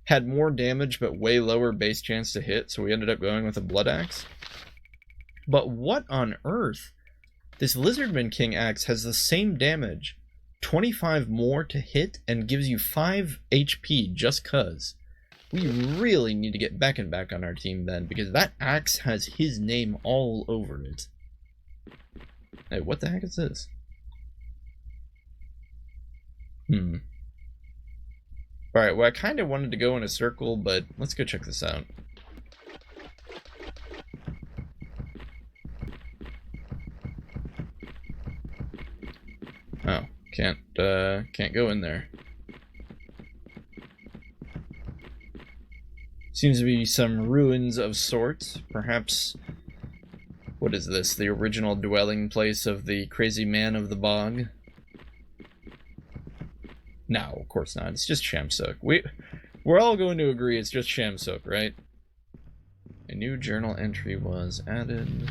had more damage but way lower base chance to hit, so we ended up going with a blood axe. But what on earth? This Lizardman King axe has the same damage, 25 more to hit, and gives you 5 HP just cuz. We really need to get Beckon back on our team then, because that axe has his name all over it. Hey, what the heck is this? Alright, well I kind of wanted to go in a circle, but let's go check this out. Oh, can't go in there. Seems to be some ruins of sorts. Perhaps, what is this? The original dwelling place of the crazy man of the bog? No, of course not. It's just Shamsuk. We're all going to agree it's just Shamsuk, right? A new journal entry was added.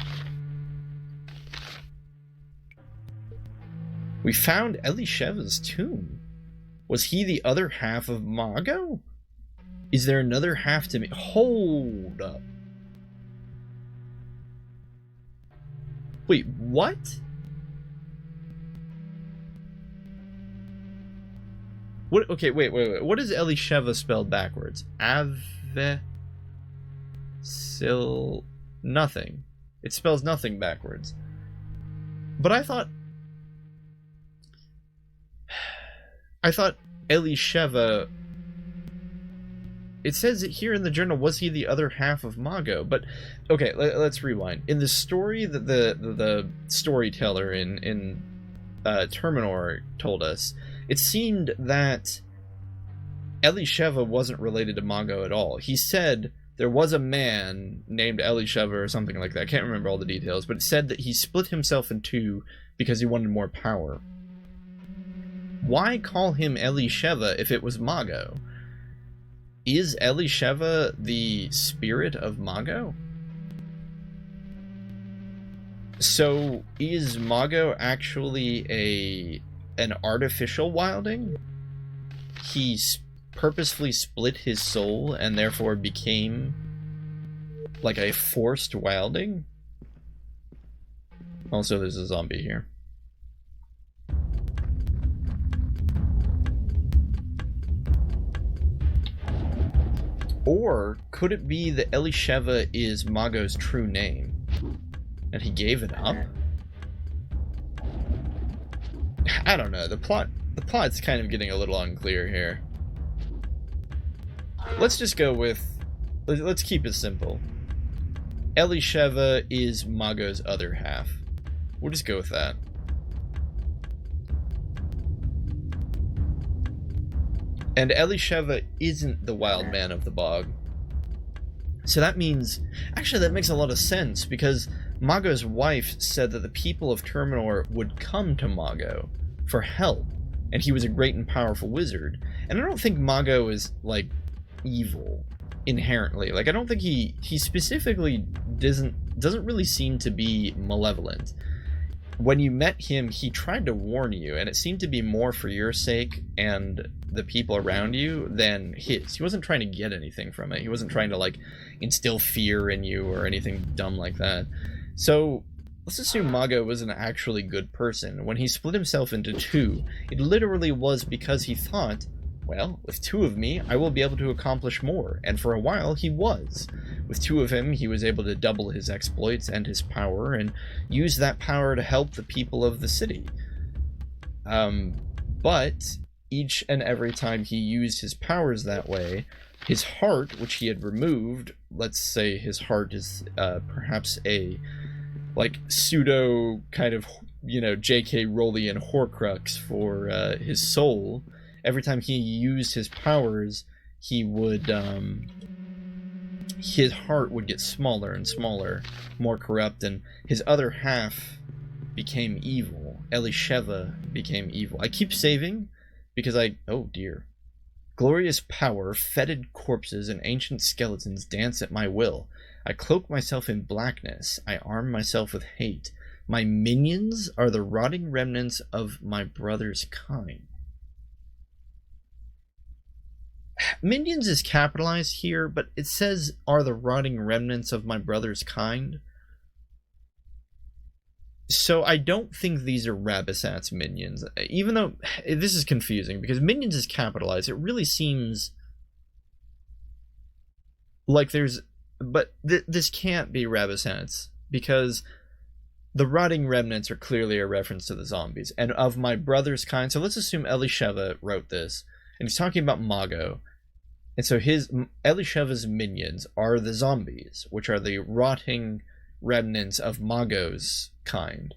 We found Elishev's tomb. Was he the other half of Mago? Is there another half to me? Hold up. Wait, what? What? Okay, wait. What is Elisheva spelled backwards? Nothing. It spells nothing backwards. But I thought Elisheva... It says it here in the journal, was he the other half of Mago? But, okay, let's rewind. In the story that the storyteller in Terminor told us, it seemed that Elisheva wasn't related to Mago at all. He said there was a man named Elisheva or something like that. I can't remember all the details, but it said that he split himself in two because he wanted more power. Why call him Elisheva if it was Mago? Is Elisheva the spirit of Mago? So is Mago actually an artificial wilding? He purposefully split his soul and therefore became like a forced wilding? Also, there's a zombie here. Or could it be that Elisheva is Mago's true name and he gave it up? I don't know. The plot's kind of getting a little unclear here. Let's just go with... Let's keep it simple. Elisheva is Mago's other half. We'll just go with that. And Elisheva isn't the wild man of the bog. So that means... Actually, that makes a lot of sense, because Mago's wife said that the people of Terminor would come to Mago for help, and he was a great and powerful wizard. And I don't think Mago is, like, evil inherently. Like, I don't think he specifically doesn't really seem to be malevolent. When you met him, he tried to warn you, and it seemed to be more for your sake and the people around you than his. He wasn't trying to get anything from it. He wasn't trying to, like, instill fear in you or anything dumb like that. So, let's assume Mago was an actually good person. When he split himself into two, it literally was because he thought, well, with two of me, I will be able to accomplish more. And for a while, he was. With two of him, he was able to double his exploits and his power, and use that power to help the people of the city. But each and every time he used his powers that way, his heart, which he had removed, let's say his heart is perhaps a, like, pseudo kind of, you know, J.K. Rowling Horcrux for his soul. Every time he used his powers, he would, his heart would get smaller and smaller, more corrupt, and his other half became evil. Elisheva became evil. I keep saving because oh dear. Glorious power, fetid corpses, and ancient skeletons dance at my will. I cloak myself in blackness. I arm myself with hate. My minions are the rotting remnants of my brother's kind. Minions is capitalized here, but it says, are the rotting remnants of my brother's kind. So I don't think these are Rabasat's minions, even though this is confusing, because minions is capitalized. It really seems like there's... But this can't be Rabasat's, because the rotting remnants are clearly a reference to the zombies, and of my brother's kind. So let's assume Elisheva wrote this, and he's talking about Mago. And so Elisheva's minions are the zombies, which are the rotting remnants of Mago's kind.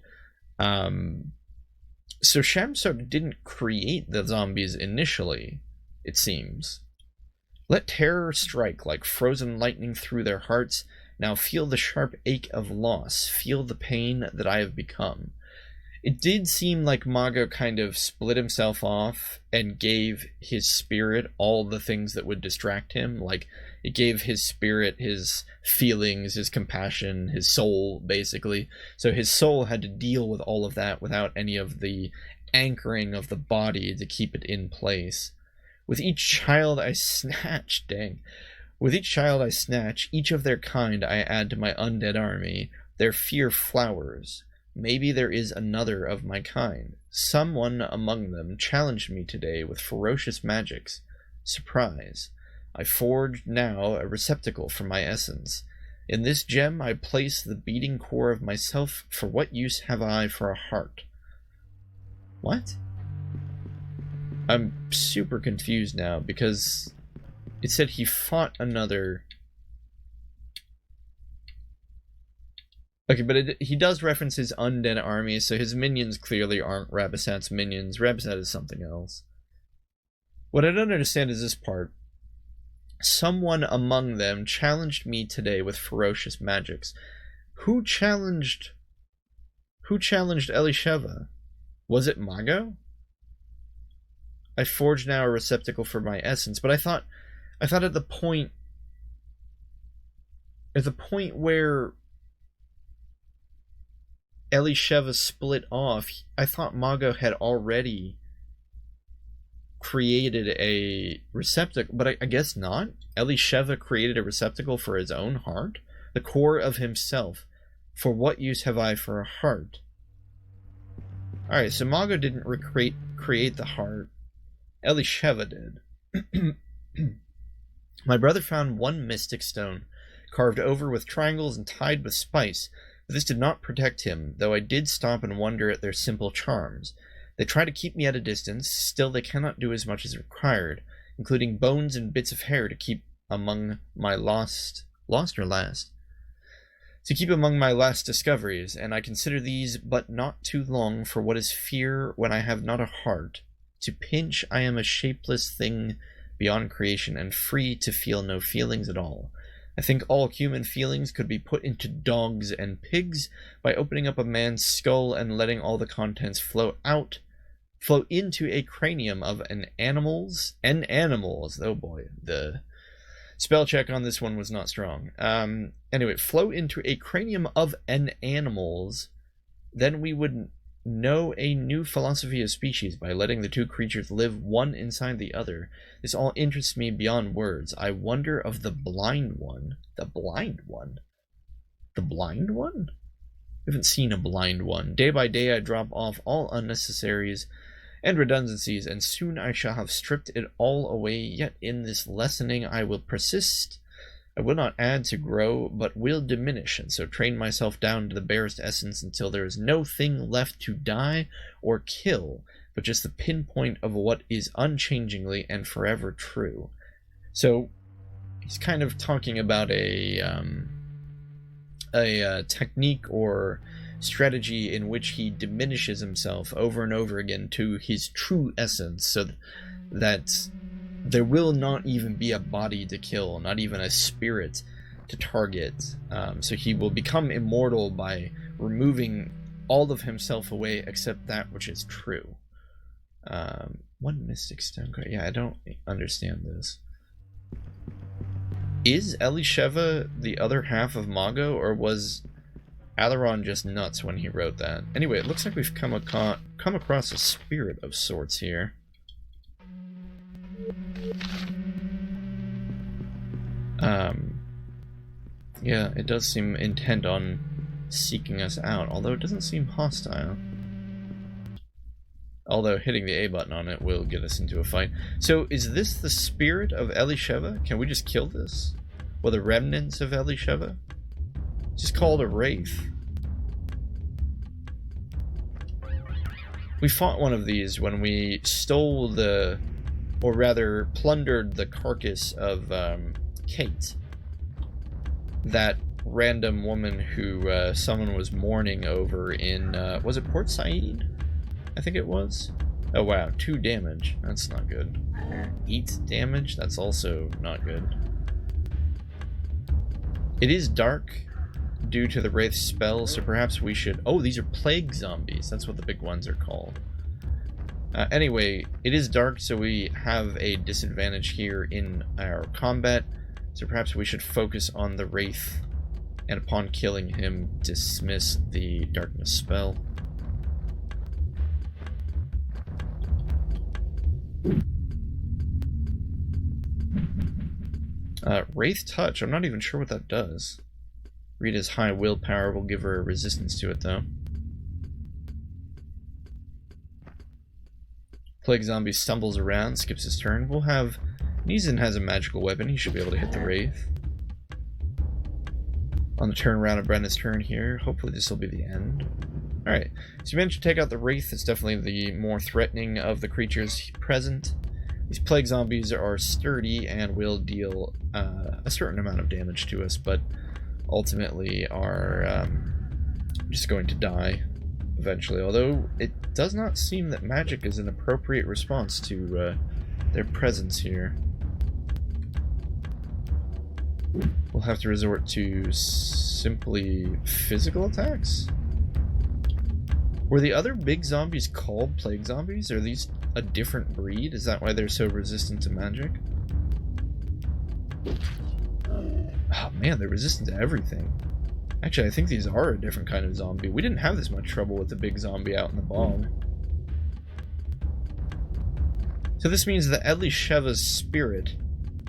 So Shamsok didn't create the zombies initially, it seems. Let terror strike like frozen lightning through their hearts. Now feel the sharp ache of loss. Feel the pain that I have become. It did seem like Mago kind of split himself off and gave his spirit all the things that would distract him. Like, it gave his spirit his feelings, his compassion, his soul, basically. So his soul had to deal with all of that without any of the anchoring of the body to keep it in place. With each child I snatch, with each child I snatch, each of their kind I add to my undead army. Their fear flowers. Maybe there is another of my kind. Someone among them challenged me today with ferocious magics. Surprise. I forged now a receptacle for my essence. In this gem I place the beating core of myself. For what use have I for a heart? What? I'm super confused now because it said he fought another... Okay, but he does reference his undead army, so his minions clearly aren't Rabasat's minions. Rabasat is something else. What I don't understand is this part. Someone among them challenged me today with ferocious magics. Who challenged Elisheva? Was it Mago? I forged now a receptacle for my essence, but I thought at the point where Elisheva split off, I thought Mago had already created a receptacle, but I guess not. Elisheva created a receptacle for his own heart, the core of himself. For what use have I for a heart? Alright, so Mago didn't create the heart. Elisheva did. My brother found one mystic stone, carved over with triangles and tied with spice. But this did not protect him, though I did stop and wonder at their simple charms. They try to keep me at a distance, still they cannot do as much as required, including bones and bits of hair to keep among my to keep among my last discoveries, and I consider these but not too long, for what is fear when I have not a heart? To pinch I am a shapeless thing beyond creation, and free to feel no feelings at all. I think all human feelings could be put into dogs and pigs by opening up a man's skull and letting all the contents flow into a cranium of animals. Oh boy, the spell check on this one was not strong. Anyway, flow into a cranium of an animals, then we would know a new philosophy of species by letting the two creatures live one inside the other. This all interests me beyond words. I wonder of the blind one. The blind one? The blind one? I haven't seen a blind one. Day by day I drop off all unnecessaries and redundancies, and soon I shall have stripped it all away, yet in this lessening I will persist. I will not add to grow, but will diminish, and so train myself down to the barest essence until there is no thing left to die or kill, but just the pinpoint of what is unchangingly and forever true. So he's kind of talking about a technique or strategy in which he diminishes himself over and over again to his true essence, so that there will not even be a body to kill, not even a spirit to target. So he will become immortal by removing all of himself away except that which is true. One mystic stone. Yeah, I don't understand this. Is Elisheva the other half of Mago, or was Alaron just nuts when he wrote that? Anyway, it looks like we've come across a spirit of sorts here. Yeah, it does seem intent on seeking us out, although it doesn't seem hostile. Although hitting the A button on it will get us into a fight. So is this the spirit of Elisheva? Can we just kill this? Or the remnants of Elisheva? It's just called a wraith. We fought one of these when we stole the, or rather plundered the carcass of Kate. That random woman who someone was mourning over in, was it Port Said? I think it was. Oh wow, 2 damage. That's not good. 8 damage? That's also not good. It is dark due to the Wraith spell, so perhaps we should... Oh, these are plague zombies. That's what the big ones are called. Anyway, it is dark, so we have a disadvantage here in our combat. So perhaps we should focus on the Wraith, and upon killing him, dismiss the darkness spell. Wraith Touch, I'm not even sure what that does. Rita's high willpower will give her a resistance to it, though. Plague Zombie stumbles around, skips his turn. We'll have... Neeson has a magical weapon. He should be able to hit the Wraith. On the turnaround of Brenna's turn here. Hopefully this will be the end. Alright, so you managed to take out the Wraith. It's definitely the more threatening of the creatures present. These Plague Zombies are sturdy and will deal a certain amount of damage to us, but ultimately are just going to die eventually. Although it does not seem that magic is an appropriate response to their presence here. We'll have to resort to simply physical attacks? Were the other big zombies called Plague Zombies? Are these a different breed? Is that why they're so resistant to magic? Oh man, they're resistant to everything. Actually, I think these are a different kind of zombie. We didn't have this much trouble with the big zombie out in the bog. So this means that Elisheva's spirit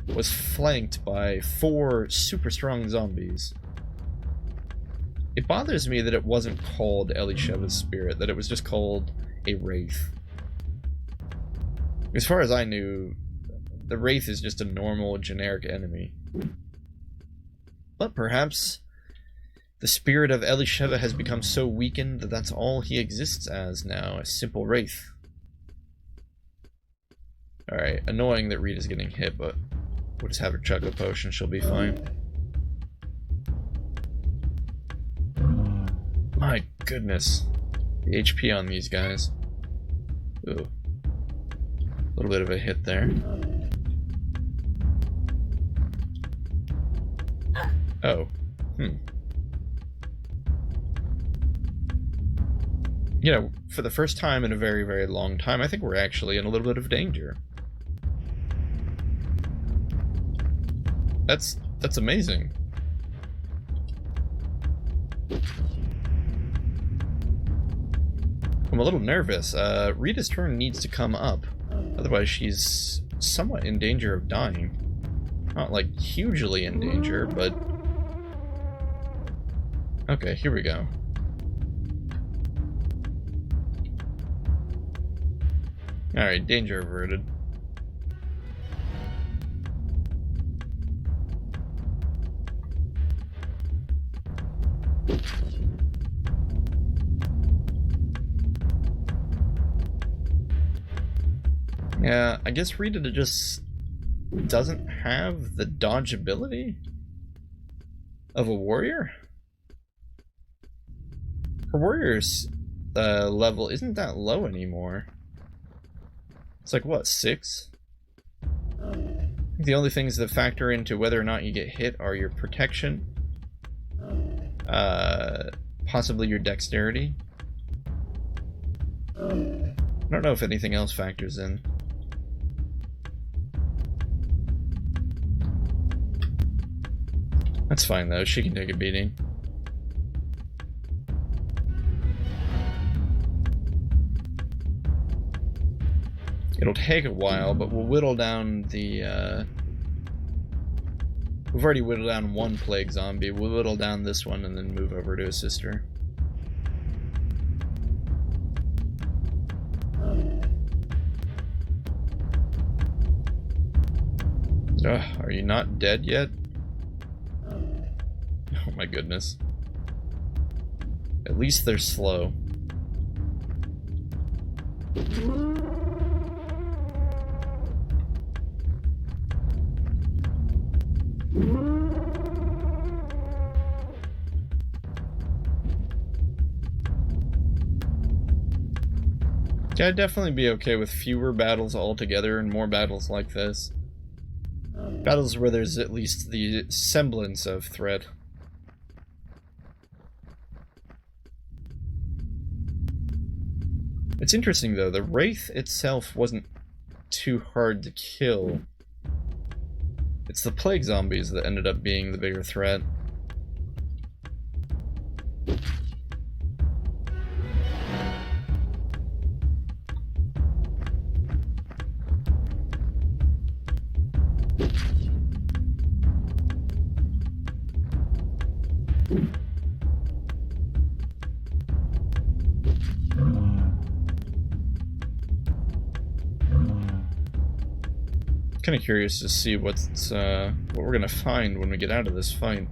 was flanked by 4 super strong zombies. It bothers me that it wasn't called Elisheva's spirit, that it was just called a Wraith. As far as I knew, the Wraith is just a normal, generic enemy. But perhaps the spirit of Elisheva has become so weakened that that's all he exists as now, a simple Wraith. Alright, annoying that Rita's getting hit, but we'll just have her chug a potion, she'll be fine. My goodness. The HP on these guys. Ooh. A little bit of a hit there. Oh. You know, for the first time in a very, very long time, I think we're actually in a little bit of danger. That's amazing. I'm a little nervous. Rita's turn needs to come up. Otherwise she's somewhat in danger of dying. Not like hugely in danger, but... Okay, here we go. Alright, danger averted. Yeah, I guess Rita just doesn't have the dodge ability of a warrior? Her warrior's level isn't that low anymore. It's like, what, 6? I think the only things that factor into whether or not you get hit are your protection, possibly your dexterity. I don't know if anything else factors in. That's fine though, she can take a beating. It'll take a while, but we'll whittle down the, we've already whittled down 1 plague zombie. We'll whittle down this one and then move over to assist her. Ugh, are you not dead yet? Oh my goodness. At least they're slow. Yeah, I'd definitely be okay with fewer battles altogether and more battles like this. Battles where there's at least the semblance of threat. It's interesting though, the Wraith itself wasn't too hard to kill. It's the Plague Zombies that ended up being the bigger threat. Kind of curious to see what we're gonna find when we get out of this fight.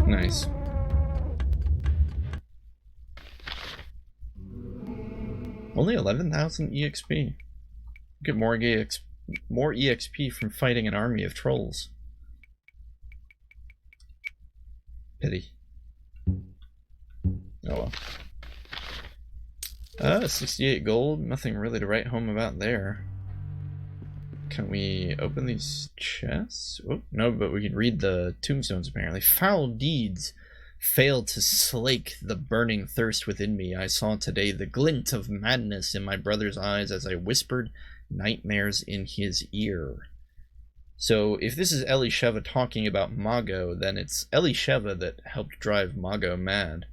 Nice. Only 11,000 EXP. Get more EXP from fighting an army of trolls. Pity. Oh well. 68 gold. Nothing really to write home about there. Can we open these chests? Oh, no, but we can read the tombstones apparently. Foul deeds failed to slake the burning thirst within me. I saw today the glint of madness in my brother's eyes as I whispered nightmares in his ear. So if this is Elisheva talking about Mago, then it's Elisheva that helped drive Mago mad.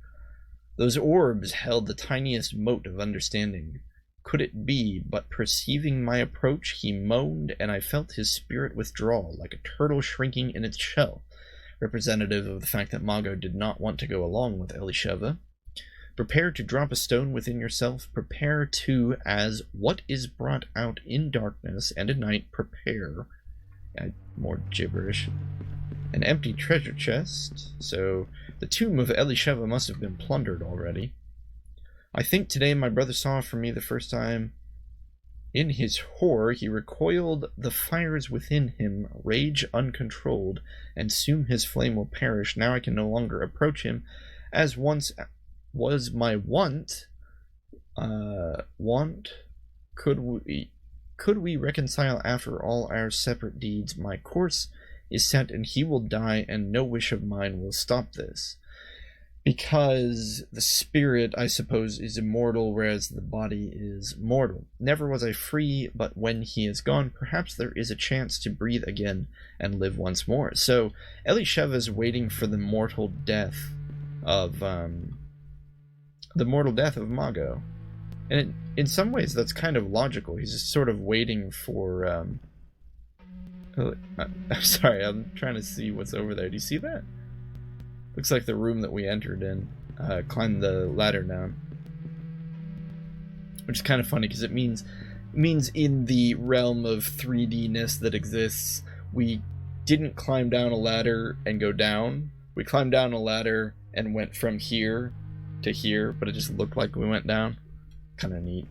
Those orbs held the tiniest mote of understanding. Could it be, but perceiving my approach, he moaned, and I felt his spirit withdraw, like a turtle shrinking in its shell, representative of the fact that Mago did not want to go along with Elisheva. Prepare to drop a stone within yourself. Prepare to, as what is brought out in darkness and at night, prepare. More gibberish. An empty treasure chest. So the tomb of Elisheva must have been plundered already. I think today my brother saw for me the first time. In his horror, he recoiled the fires within him, rage uncontrolled, and soon his flame will perish. Now I can no longer approach him, as once was my want. Could we reconcile after all our separate deeds? My course is set, and he will die, and no wish of mine will stop this. Because the spirit, I suppose, is immortal, whereas the body is mortal. Never was I free, but when he is gone, perhaps there is a chance to breathe again and live once more. So Elisheva is waiting for the mortal death of Mago, and in some ways that's kind of logical. He's just sort of waiting for. I'm sorry, I'm trying to see what's over there. Do you see that? Looks like the room that we entered in. Climb the ladder down. Which is kind of funny because it means in the realm of 3D-ness that exists, we didn't climb down a ladder and go down. We climbed down a ladder and went from here to here, but it just looked like we went down. Kind of neat.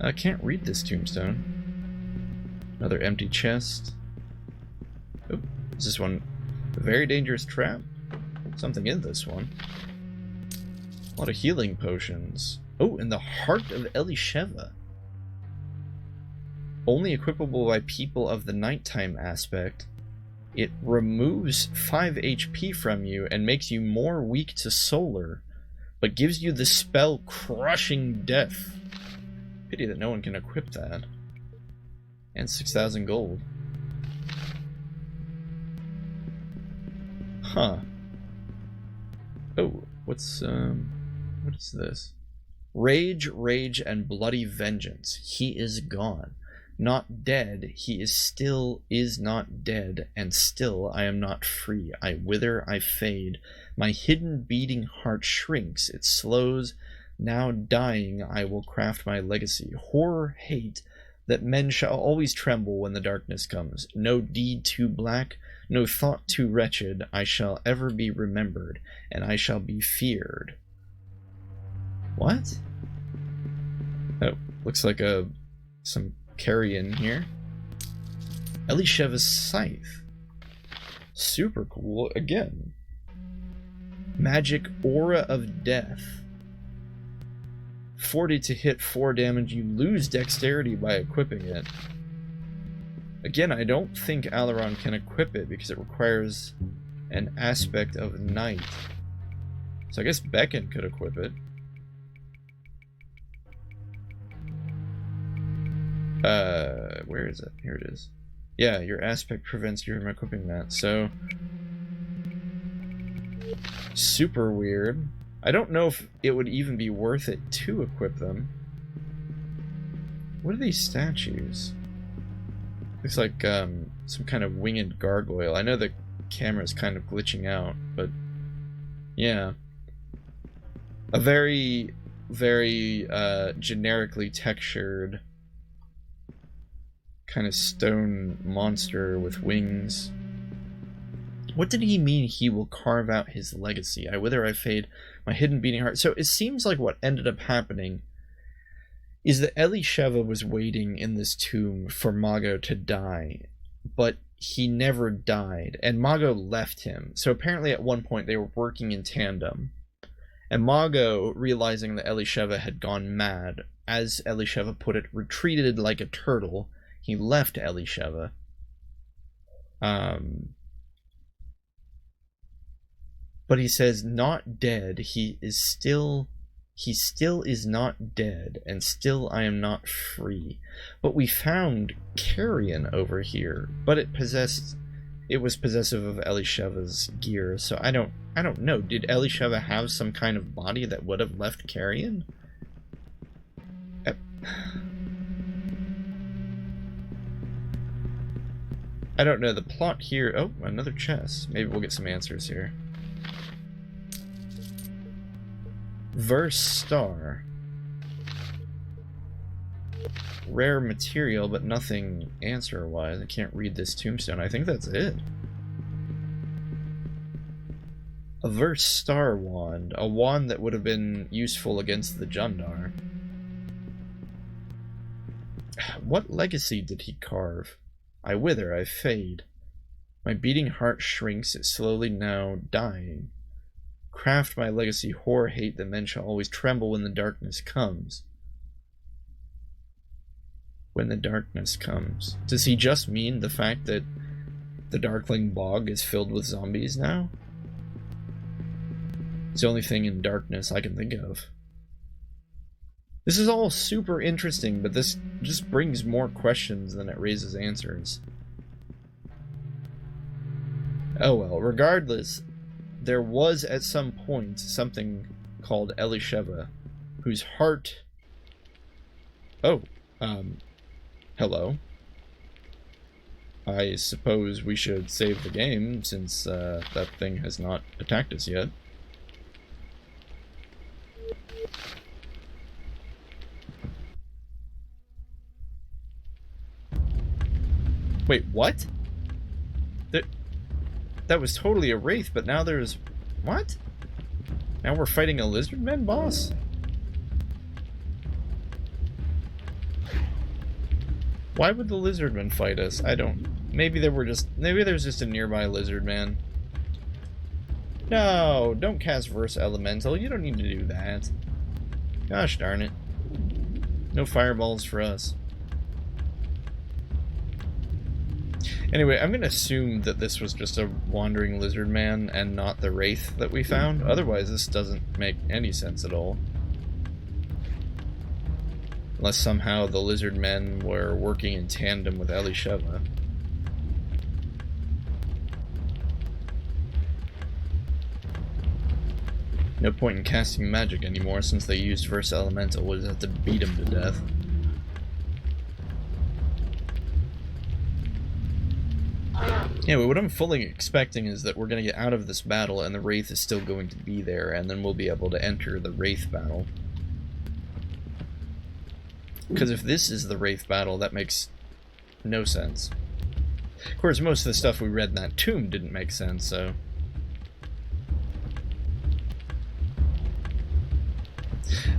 I can't read this tombstone. Another empty chest. Oh, is this one? A very dangerous trap. Something in this one. A lot of healing potions. Oh, and the heart of Elisheva. Only equipable by people of the nighttime aspect. It removes 5 HP from you and makes you more weak to solar, but gives you the spell Crushing Death. Pity that no one can equip that. And 6,000 gold. Huh. Oh, what is this? Rage, rage, and bloody vengeance. He is gone. Not dead, he is not dead, and still I am not free. I wither, I fade. My hidden beating heart shrinks, it slows. Now dying, I will craft my legacy. Horror, hate, that men shall always tremble when the darkness comes. No deed too black, no thought too wretched, I shall ever be remembered, and I shall be feared. What? Oh, looks like some carrion here. Elisheva's scythe. Super cool again. Magic aura of death. 40 to hit, 4 damage. You lose dexterity by equipping it. Again, I don't think Alaron can equip it because it requires an aspect of night. So I guess Beckon could equip it. Where is it? Here it is. Yeah, your aspect prevents you from equipping that, so... Super weird. I don't know if it would even be worth it to equip them. What are these statues? Looks like some kind of winged gargoyle. I know the camera's kind of glitching out, but yeah. A very, very generically textured kind of stone monster with wings. What did he mean he will carve out his legacy? I wither, I fade, my hidden beating heart. So it seems like what ended up happening is that Elisheva was waiting in this tomb for Mago to die, but he never died, and Mago left him. So apparently at one point they were working in tandem, and Mago, realizing that Elisheva had gone mad, as Elisheva put it, retreated like a turtle. He left Elisheva. But he says, not dead, he still is not dead, and still I am not free. But we found carrion over here, but it was possessive of Elisheva's gear, so I don't know. Did Elisheva have some kind of body that would have left carrion? I don't know. The plot here... Oh, another chest. Maybe we'll get some answers here. Verse star. Rare material, but nothing answer-wise. I can't read this tombstone. I think that's it. A verse star wand. A wand that would have been useful against the Jundar. What legacy did he carve? I wither, I fade. My beating heart shrinks, it slowly now dying. Craft my legacy, horror, hate, that men shall always tremble when the darkness comes. When the darkness comes. Does he just mean the fact that the Darkling Bog is filled with zombies now? It's the only thing in darkness I can think of. This is all super interesting, but this just brings more questions than it raises answers. Oh well, regardless, there was at some point something called Elisheva, whose heart... Oh, hello. I suppose we should save the game, since that thing has not attacked us yet. Wait, what? That was totally a wraith, but now there's... What? Now we're fighting a lizardman boss? Why would the lizardmen fight us? I don't... Maybe there's just a nearby lizardman. No, don't cast Verse Elemental. You don't need to do that. Gosh darn it. No fireballs for us. Anyway, I'm going to assume that this was just a wandering lizard man and not the wraith that we found. Otherwise, this doesn't make any sense at all. Unless somehow the lizard men were working in tandem with Elisheva. No point in casting magic anymore since they used Verse Elemental. We'll just have to beat him to death. Anyway, what I'm fully expecting is that we're going to get out of this battle and the Wraith is still going to be there, and then we'll be able to enter the Wraith battle. Because if this is the Wraith battle, that makes no sense. Of course, most of the stuff we read in that tomb didn't make sense, so...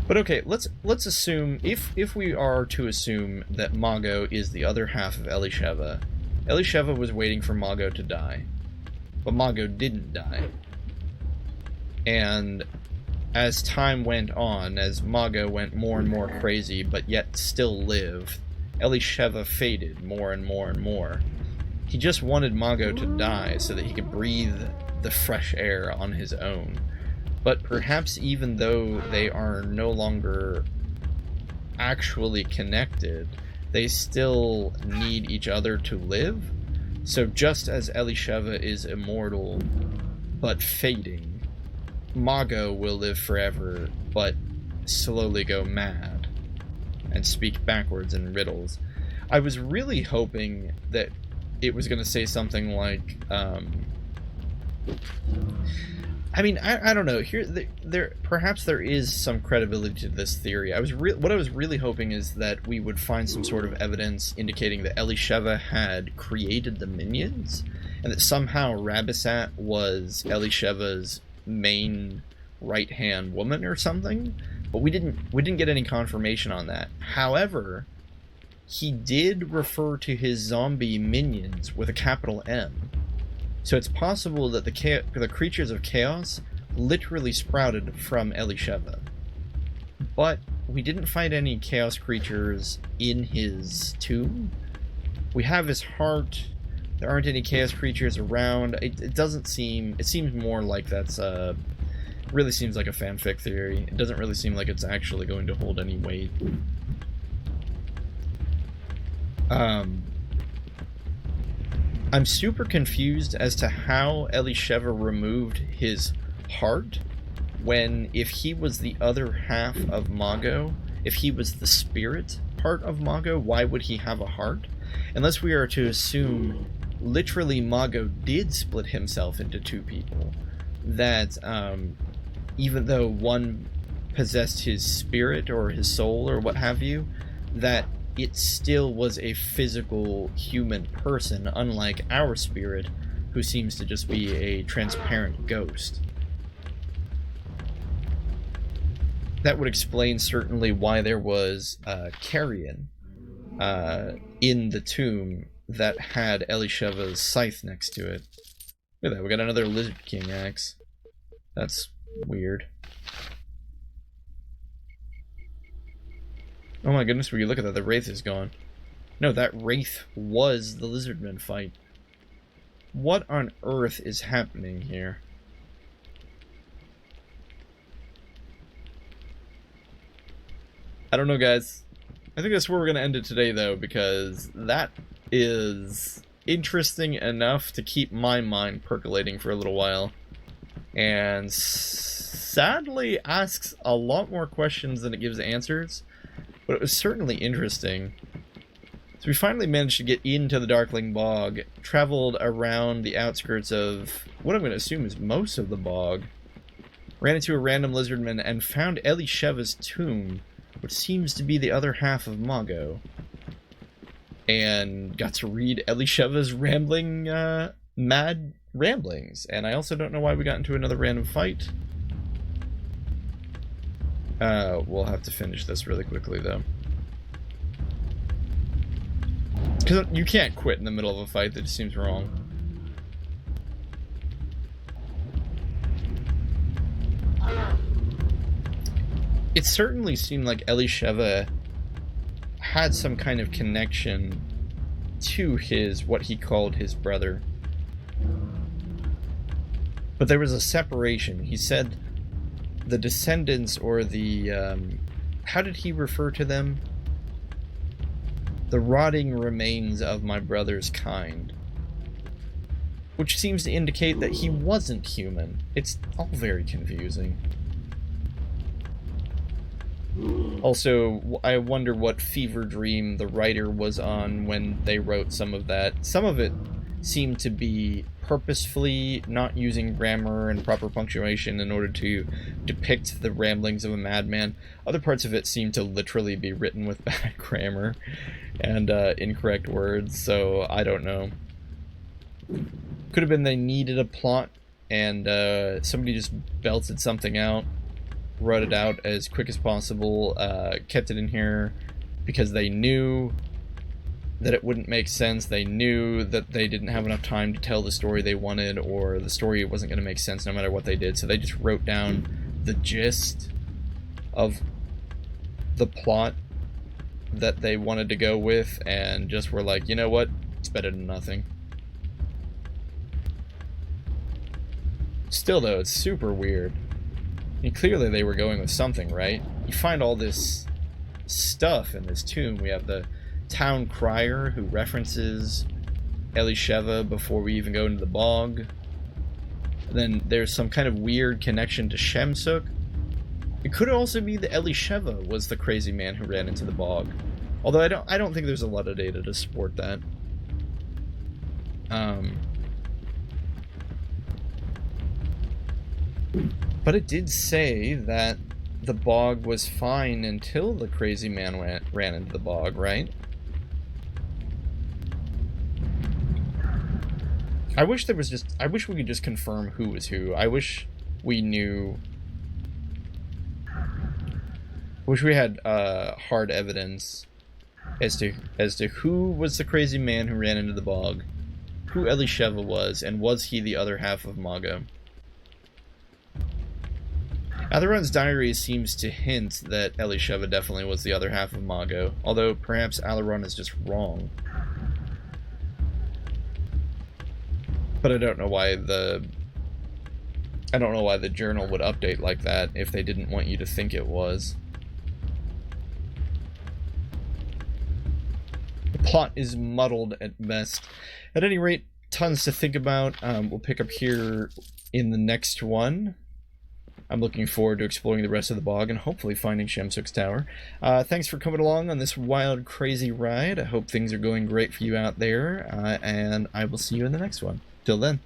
But okay, let's assume, if we are to assume that Mago is the other half of Elisheva, Elisheva was waiting for Mago to die, but Mago didn't die. And as time went on, as Mago went more and more crazy, but yet still lived, Elisheva faded more and more and more. He just wanted Mago to die so that he could breathe the fresh air on his own. But perhaps even though they are no longer actually connected, they still need each other to live. So just as Elisheva is immortal but fading, Mago will live forever but slowly go mad and speak backwards in riddles. I was really hoping that it was going to say something like I mean, I don't know. There perhaps there is some credibility to this theory. What I was really hoping is that we would find some sort of evidence indicating that Elisheva had created the minions, and that somehow Rabisat was Elisheva's main right-hand woman or something. But we didn't get any confirmation on that. However, he did refer to his zombie minions with a capital M. So it's possible that the creatures of chaos literally sprouted from Elisheva. But we didn't find any chaos creatures in his tomb. We have his heart. There aren't any chaos creatures around. It doesn't seem... It seems more like that's really seems like a fanfic theory. It doesn't really seem like it's actually going to hold any weight. I'm super confused as to how Elisheva removed his heart when, if he was the other half of Mago, if he was the spirit part of Mago, why would he have a heart? Unless we are to assume literally Mago did split himself into two people, that even though one possessed his spirit or his soul or what have you, that it still was a physical human person, unlike our spirit, who seems to just be a transparent ghost. That would explain certainly why there was carrion in the tomb that had Elisheva's scythe next to it. Look at that, we got another Lizard King axe. That's weird. Oh my goodness, will you look at that, the Wraith is gone. No, that Wraith was the Lizardman fight. What on earth is happening here? I don't know, guys. I think that's where we're going to end it today, though, because that is interesting enough to keep my mind percolating for a little while. And sadly asks a lot more questions than it gives answers. But it was certainly interesting. So we finally managed to get into the Darkling Bog, traveled around the outskirts of what I'm going to assume is most of the bog, ran into a random lizardman, and found Elisheva's tomb, which seems to be the other half of Mago. And got to read Elisheva's rambling, mad ramblings. And I also don't know why we got into another random fight. We'll have to finish this really quickly, though. Because you can't quit in the middle of a fight, that just seems wrong. It certainly seemed like Elisheva had some kind of connection to his, what he called his brother. But there was a separation. He said the descendants, or the, how did he refer to them? The rotting remains of my brother's kind. Which seems to indicate that he wasn't human. It's all very confusing. Also, I wonder what fever dream the writer was on when they wrote some of that. Some of it seemed to be purposefully not using grammar and proper punctuation in order to depict the ramblings of a madman. Other parts of it seemed to literally be written with bad grammar and incorrect words, so I don't know. Could have been they needed a plot and somebody just belted something out, wrote it out as quick as possible, kept it in here because they knew that it wouldn't make sense. They knew that they didn't have enough time to tell the story they wanted, or the story wasn't going to make sense no matter what they did, so they just wrote down the gist of the plot that they wanted to go with and just were like, you know what, it's better than nothing. Still though, it's super weird. I mean, clearly they were going with something, right? You find all this stuff in this tomb. We have the town crier who references Elisheva before we even go into the bog. Then there's some kind of weird connection to Shemsuk. It could also be that Elisheva was the crazy man who ran into the bog. Although I don't think there's a lot of data to support that. But it did say that the bog was fine until the crazy man ran into the bog, right? I wish there was just... I wish we could just confirm who was who. I wish we knew... I wish we had hard evidence as to who was the crazy man who ran into the bog, who Elisheva was, and was he the other half of Mago. Alaron's diary seems to hint that Elisheva definitely was the other half of Mago, although perhaps Alaron is just wrong. But I don't know why the journal would update like that if they didn't want you to think it was. The plot is muddled at best. At any rate, tons to think about. We'll pick up here in the next one. I'm looking forward to exploring the rest of the bog and hopefully finding Shamsuk's tower. Thanks for coming along on this wild, crazy ride. I hope things are going great for you out there, and I will see you in the next one. Till then.